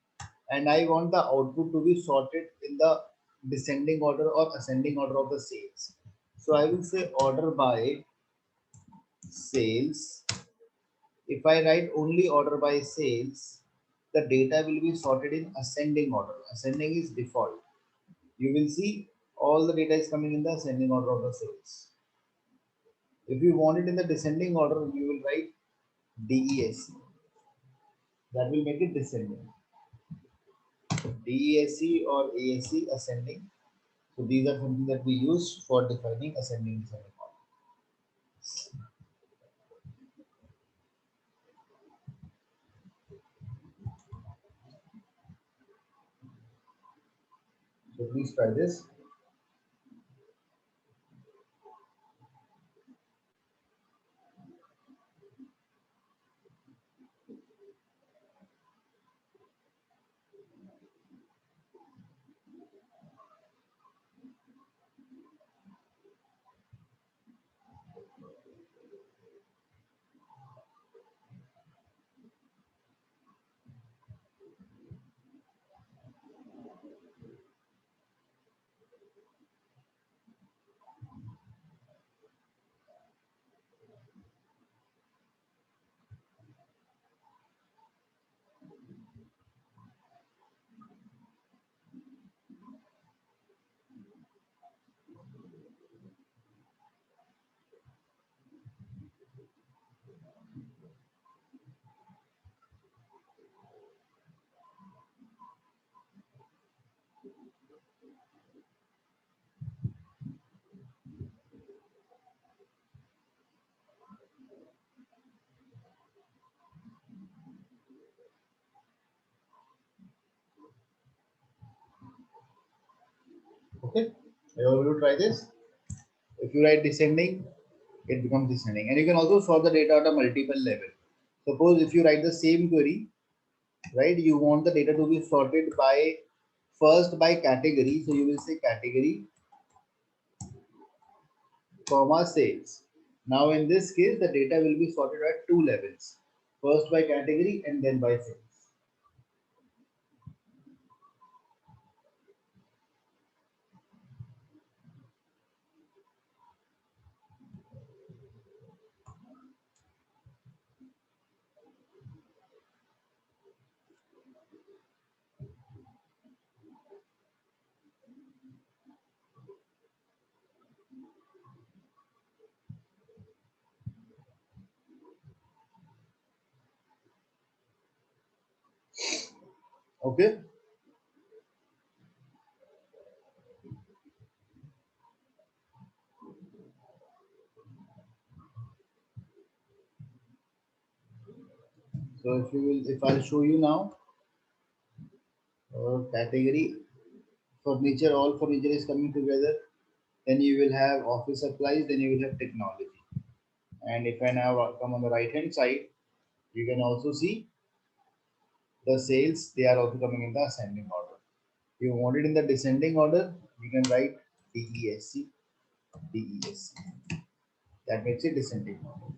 and I want the output to be sorted in the descending order or ascending order of the sales. So I will say order by sales. If I write only order by sales, the data will be sorted in ascending order. Ascending is default. You will see all the data is coming in the ascending order of the sales. If you want it in the descending order, you will write DESC. That will make it descending. DESC or ASC ascending. So these are something that we use for defining ascending descending order. So please try this. Okay, are you able to try this? If you write descending, it becomes descending. And you can also sort the data at a multiple level. Suppose if you write the same query, right, you want the data to be sorted by first by category. So you will say category, comma sales. Now in this case, the data will be sorted at two levels. First by category and then by sales. Okay. So if I'll show you now, category furniture, all furniture is coming together. Then you will have office supplies, then you will have technology. And if I now come on the right hand side, you can also see the sales, they are also coming in the ascending order. You want it in the descending order, you can write DESC, DESC. That makes it descending order.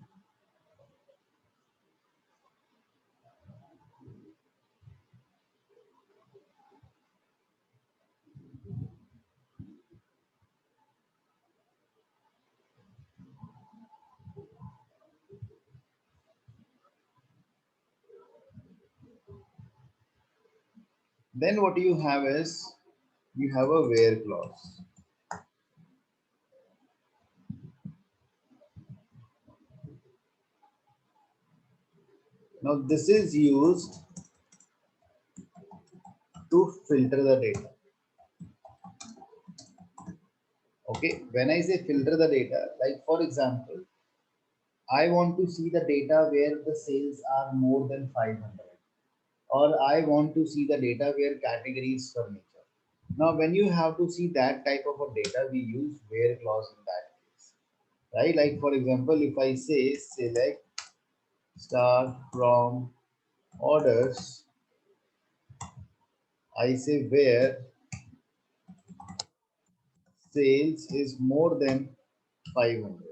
Then what you have is, you have a where clause. Now this is used to filter the data. Okay, when I say filter the data, like for example, I want to see the data where the sales are more than 500, or I want to see the data where category is furniture. Now, when you have to see that type of a data, we use where clause in that case, right? Like for example, if I say select star from orders, I say where sales is more than 500.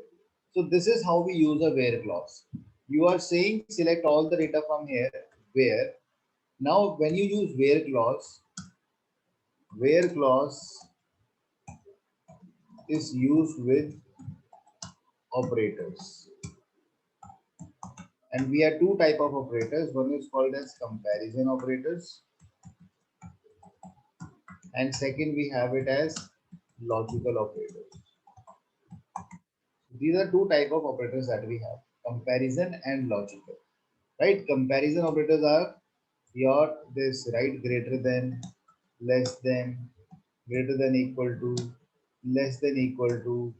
So this is how we use a where clause. You are saying select all the data from here, where. Now when you use where clause is used with operators. And we have two type of operators. One is called as comparison operators, and second we have it as logical operators. These are two type of operators that we have: comparison and logical. Right? Comparison operators are your this, right? Greater than, less than, greater than equal to, less than equal to,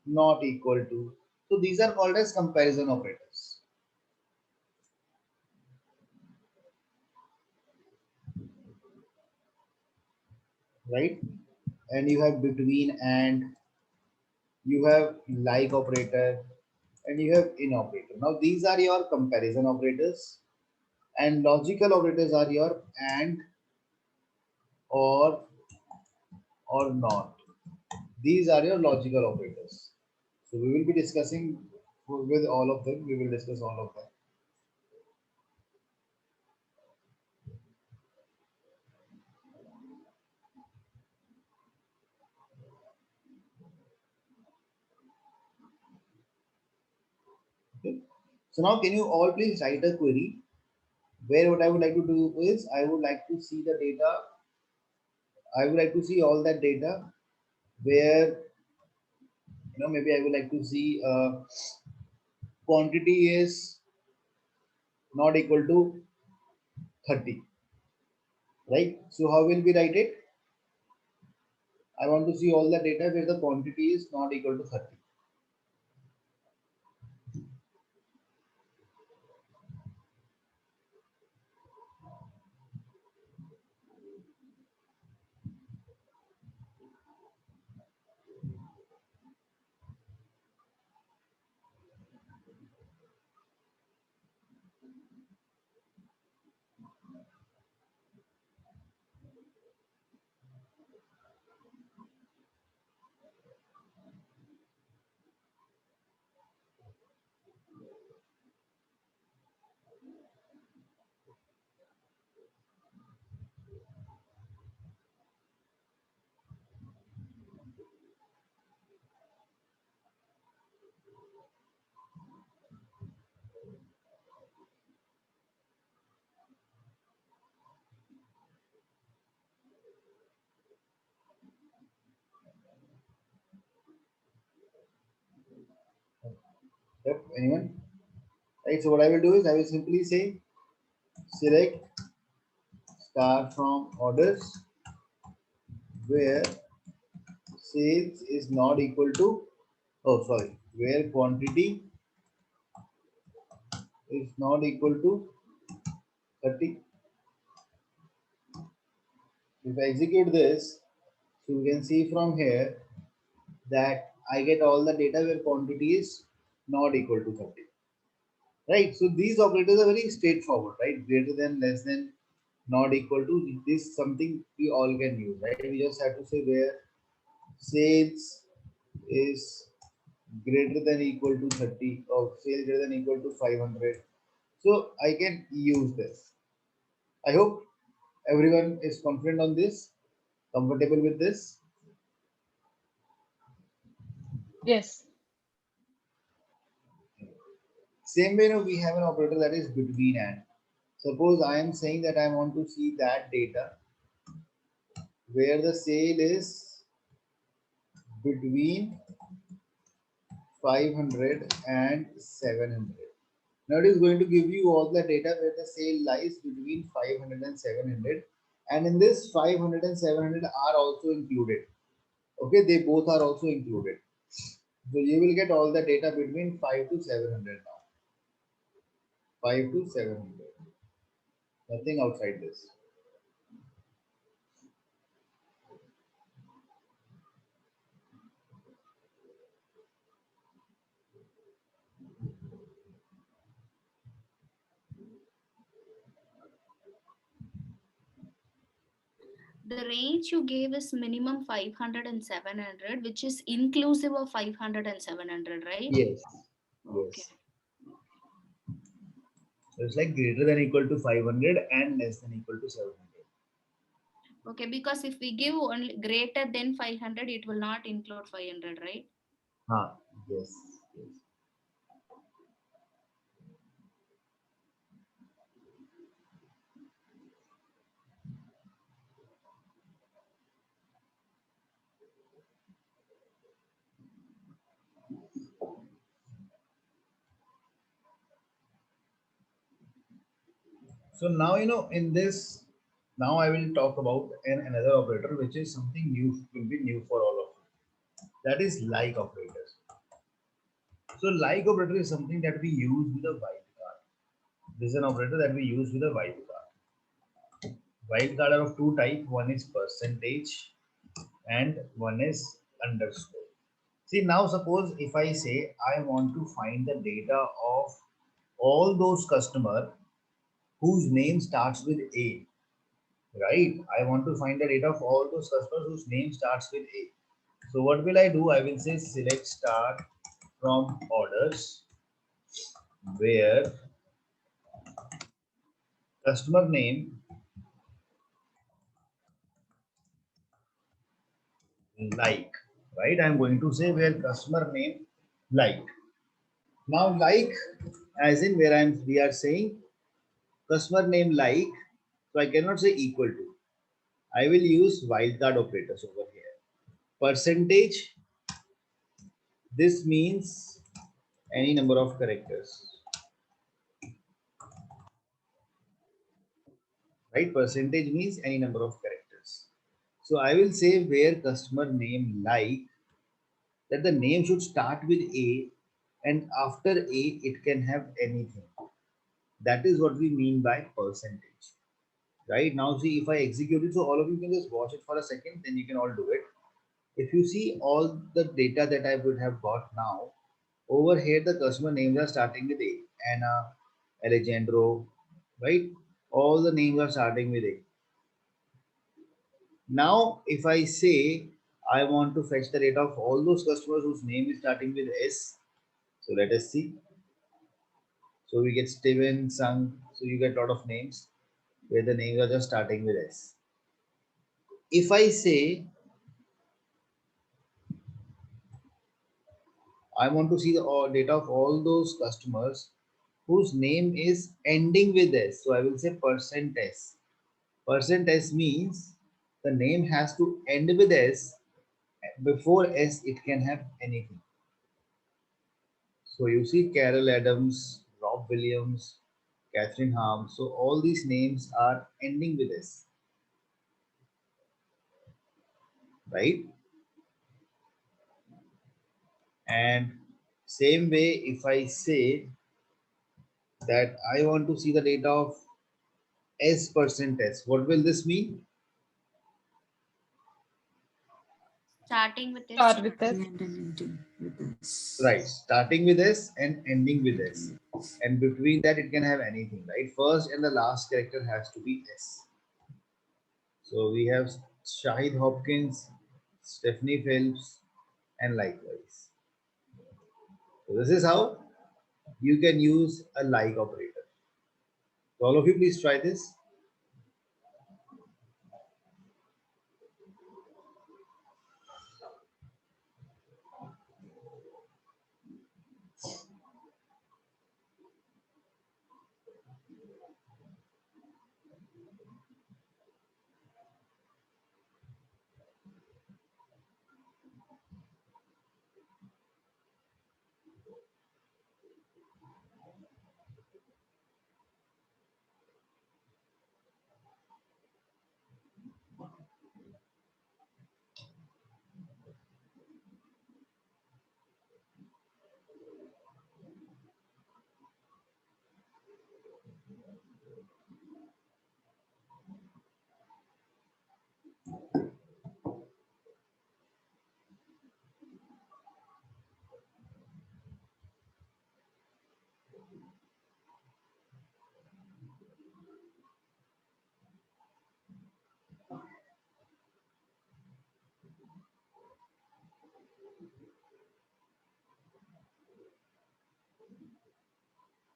not equal to. So these are called as comparison operators. Right? And you have between, and you have like operator, and you have in operator. Now these are your comparison operators, and logical operators are your and, or not. These are your logical operators. So we will be discussing with all of them. We will discuss all of them. Okay. So now can you all please write a query where what I would like to do is I would like to see the data. I would like to see all that data where, maybe I would like to see quantity is not equal to 30, right? So how will we write it? I want to see all the data where the quantity is not equal to 30. Yep, anyone? Right, so what I will do is I will simply say select star from orders where sales is not equal to, oh sorry, where quantity is not equal to 30. If I execute this, so you can see from here that I get all the data where quantity is not equal to 30. Right, so these operators are very straightforward, right? Greater than, less than, not equal to, this something we all can use, right? We just have to say where sales is greater than equal to 30, or sales greater than equal to 500. So I can use this. I hope everyone is confident on this, comfortable with this. Yes. Same way, we have an operator that is between and. Suppose I am saying that I want to see that data where the sale is between 500 and 700. Now it is going to give you all the data where the sale lies between 500 and 700. And in this 500 and 700 are also included. Okay, they both are also included. So you will get all the data between 5 to 700 now. 5 to 700. Nothing outside this. The range you gave is minimum 500 and 700, which is inclusive of 500 and 700, right? Yes. Okay. Yes. So it's like greater than equal to 500 and less than equal to 700. Okay, because if we give only greater than 500, it will not include 500, right? Yes. Yes. So now in this, now I will talk about another operator which is something new, will be new for all of you. That is like operators. So like operator is something that we use with a wildcard. This is an operator that we use with a wildcard. Wildcard are of two types. One is percentage and one is underscore. See, now suppose if I say I want to find the data of all those customer whose name starts with A, right? I want to find the data of all those customers whose name starts with A. So what will I do? I will say select star from orders where customer name like, right? I'm going to say where customer name like. Now like as in where we are saying customer name like, so I cannot say equal to. I will use wildcard operators over here. Percentage, this means any number of characters, right? Percentage means any number of characters. So I will say where customer name like, that the name should start with A and after A it can have anything. That is what we mean by percentage. Right now, see if I execute it, so all of you can just watch it for a second, then you can all do it. If you see all the data that I would have got now, over here the customer names are starting with A. Anna, Alejandro, right? All the names are starting with A. Now, if I say I want to fetch the data of all those customers whose name is starting with S, so let us see. So we get Steven, Sung, so you get a lot of names where the names are just starting with S. If I say I want to see the data of all those customers whose name is ending with S, so I will say percent %s. Percent %s means the name has to end with S. Before S, it can have anything. So you see Carol Adams, Rob Williams, Catherine Harms. So all these names are ending with S, right? And same way, if I say that I want to see the data of S% S, what will this mean? Starting with this. Start with S. And ending with this. Right, starting with S and ending with S. And between that, it can have anything, right? First and the last character has to be S. So we have Shahid Hopkins, Stephanie Phelps, and likewise. So this is how you can use a like operator. So all of you, please try this.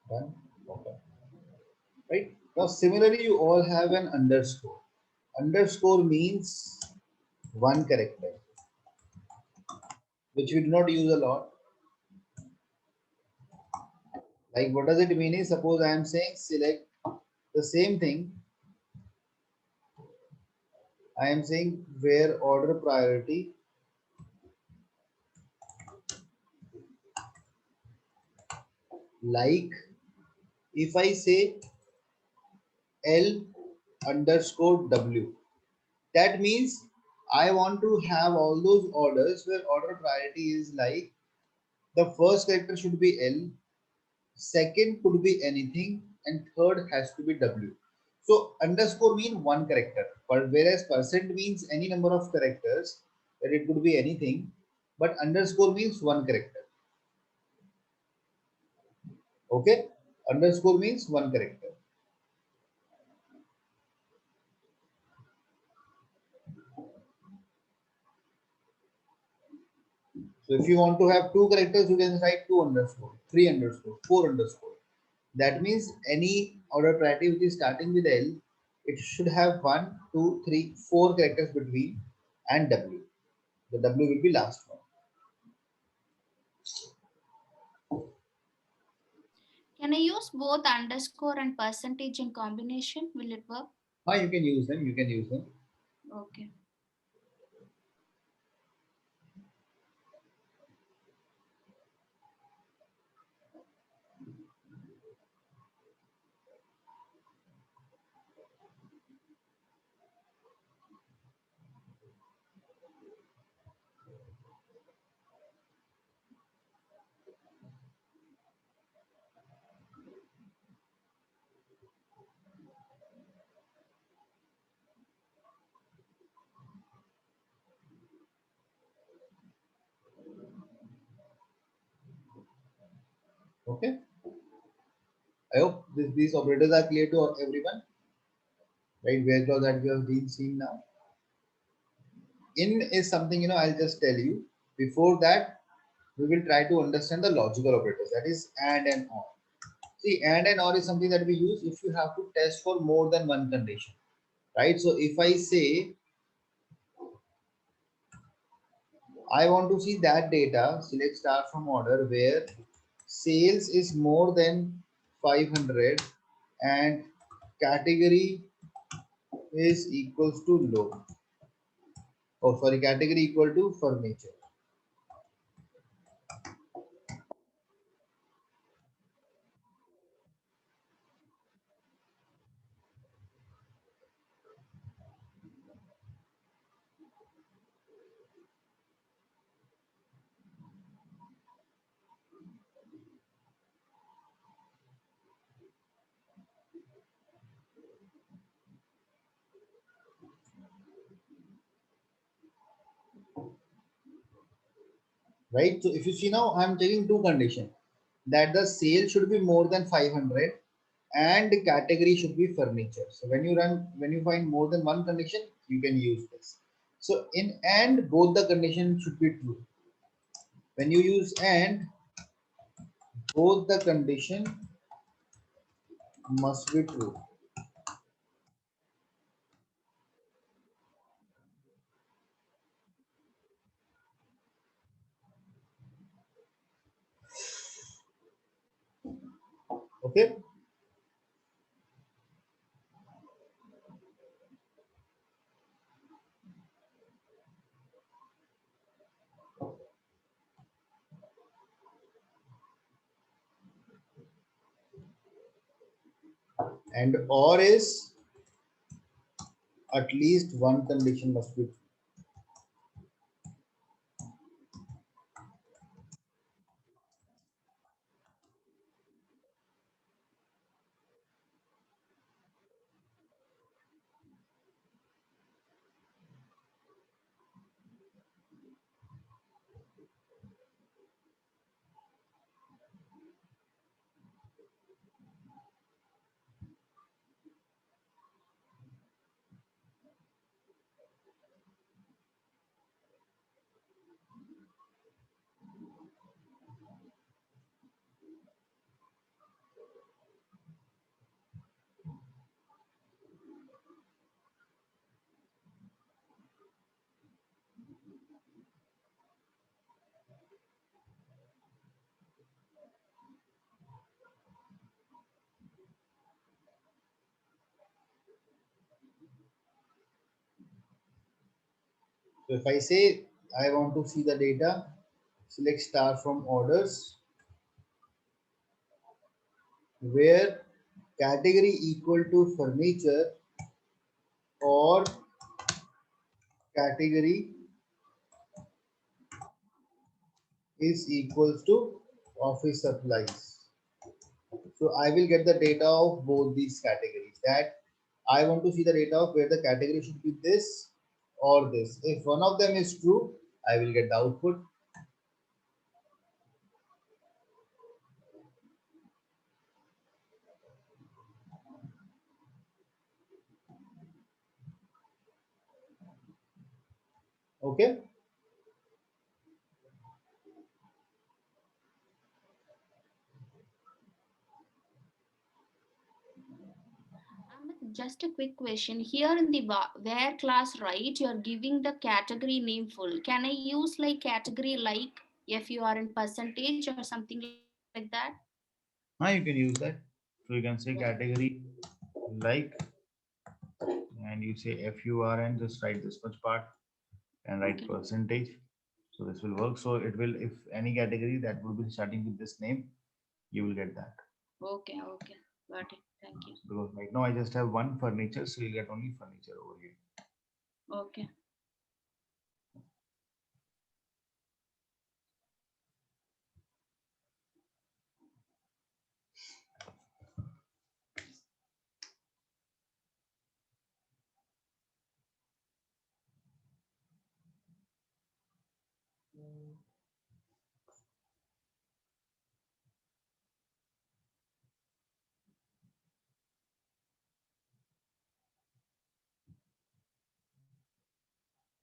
Done. Okay. Right. Now, similarly, you all have an underscore. Underscore means one character, which we do not use a lot. Like, what does it mean is, suppose I am saying select the same thing. I am saying where order priority like if I say L underscore W, that means I want to have all those orders where order priority is like the first character should be L, second could be anything, and third has to be W. So underscore means one character, but whereas percent means any number of characters, that it could be anything, but underscore means one character. Okay, underscore means one character. So if you want to have two characters, you can write two underscore, three underscore, four underscore. That means any order priority which is starting with L, it should have one, two, three, four characters between and W. The W will be last one. Can I use both underscore and percentage in combination? Will it work? You can use them. You can use them. Okay. Okay. I hope these operators are clear to everyone. Right? Where clause that we have been seen now. In is something, I'll just tell you. Before that, we will try to understand the logical operators. That is and or. See, and or is something that we use if you have to test for more than one condition. Right? So if I say I want to see that data, select start from order where sales is more than 500 and category is equals to low. Oh, sorry, category equal to furniture. Right? So if you see now, I'm taking two conditions that the sale should be more than 500 and the category should be furniture. So when you find more than one condition, you can use this. So in and both the conditions should be true. When you use and, both the condition must be true. Okay. And or is at least one condition must be true. So if I say I want to see the data, select star from orders where category equal to furniture or category is equals to office supplies. So I will get the data of both these categories. That I want to see the data of where the category should be this or this. If one of them is true, I will get the output. Okay. Just a quick question. Here in the where class, right, you're giving the category name full. Can I use like category like FUR in percentage or something like that? Now you can use that. So you can say category like, and you say FUR and just write this much part and write Okay. percentage. So this will work. So it will, if any category that would be starting with this name, you will get that. Okay, okay. Got it. Thank you. Because right now I just have one furniture, so you'll get only furniture over here. Okay.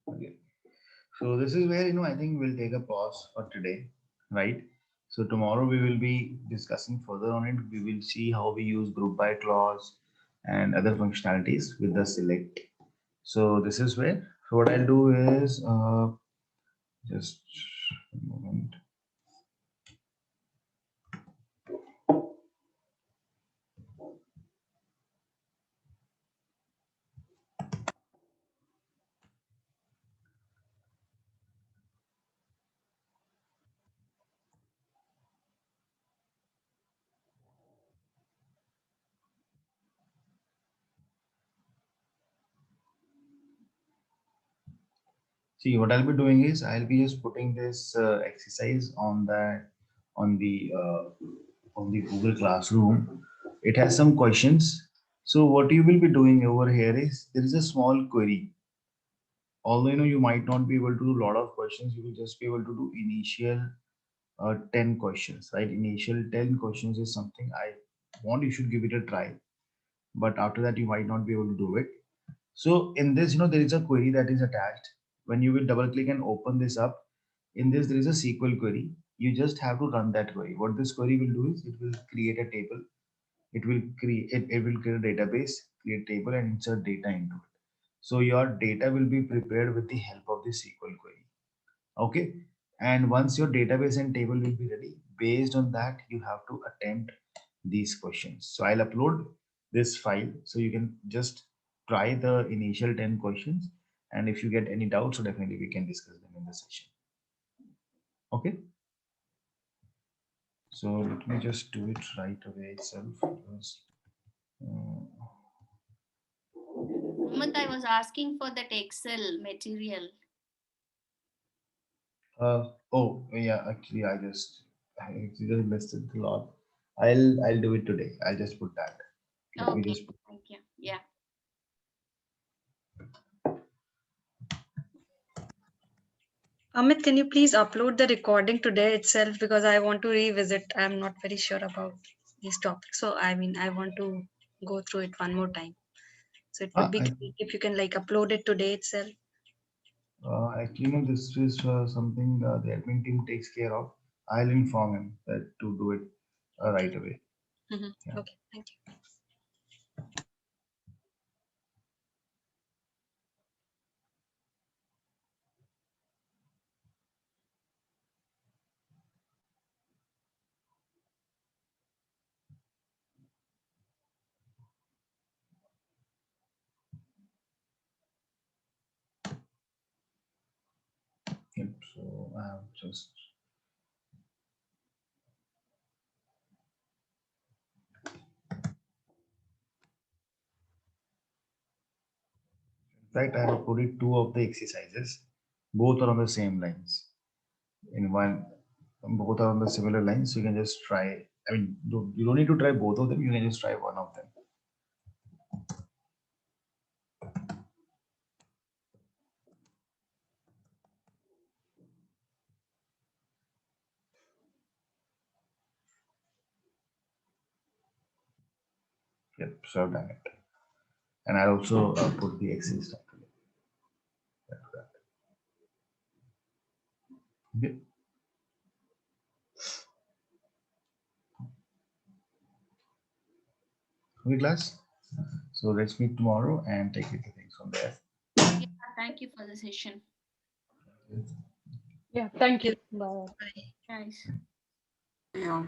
Okay. So this is where, I think we'll take a pause for today, right? So tomorrow we will be discussing further on it. We will see how we use group by clause and other functionalities with the select. So this is where, so what I'll do is, just a moment. See, what I'll be doing is I'll be just putting this exercise on that on the Google Classroom. It has some questions. So what you will be doing over here is there is a small query. Although you might not be able to do a lot of questions, you will just be able to do initial 10 questions, right? Initial 10 questions is something I want you should give it a try. But after that, you might not be able to do it. So in this, there is a query that is attached. When you will double click and open this up, in this, there is a SQL query. You just have to run that query. What this query will do is it will create a table. It will create a database, create table and insert data into it. So your data will be prepared with the help of the SQL query. Okay. And once your database and table will be ready, based on that, you have to attempt these questions. So I'll upload this file so you can just try the initial 10 questions. And if you get any doubts, so definitely we can discuss them in the session. Okay. So let me just do it right away itself. Because, Moment, I was asking for that Excel material. oh yeah, actually I actually just missed it a lot. I'll do it today. I'll just put that. Let me Okay. just put Thank you. Yeah. Amit, can you please upload the recording today itself because I want to revisit. I'm not very sure about these topics. So I mean, I want to go through it one more time. So it would be I great if you can like upload it today itself. Actually, no, this is something the admin team takes care of. I'll inform him that to do it right away. Yeah. Okay, thank you. So I have just in fact I have uploaded two of the exercises. Both are on the same lines. In one, both are on the similar lines. So you can just try. I mean, you don't need to try both of them. You can just try one of them. Yep, so I've done it. And I also put the exercise title. Okay. Okay, class. So let's meet tomorrow and take it to things from there. Yeah, thank you for the session. Yeah, thank you. Bye. Bye. Guys. Yeah.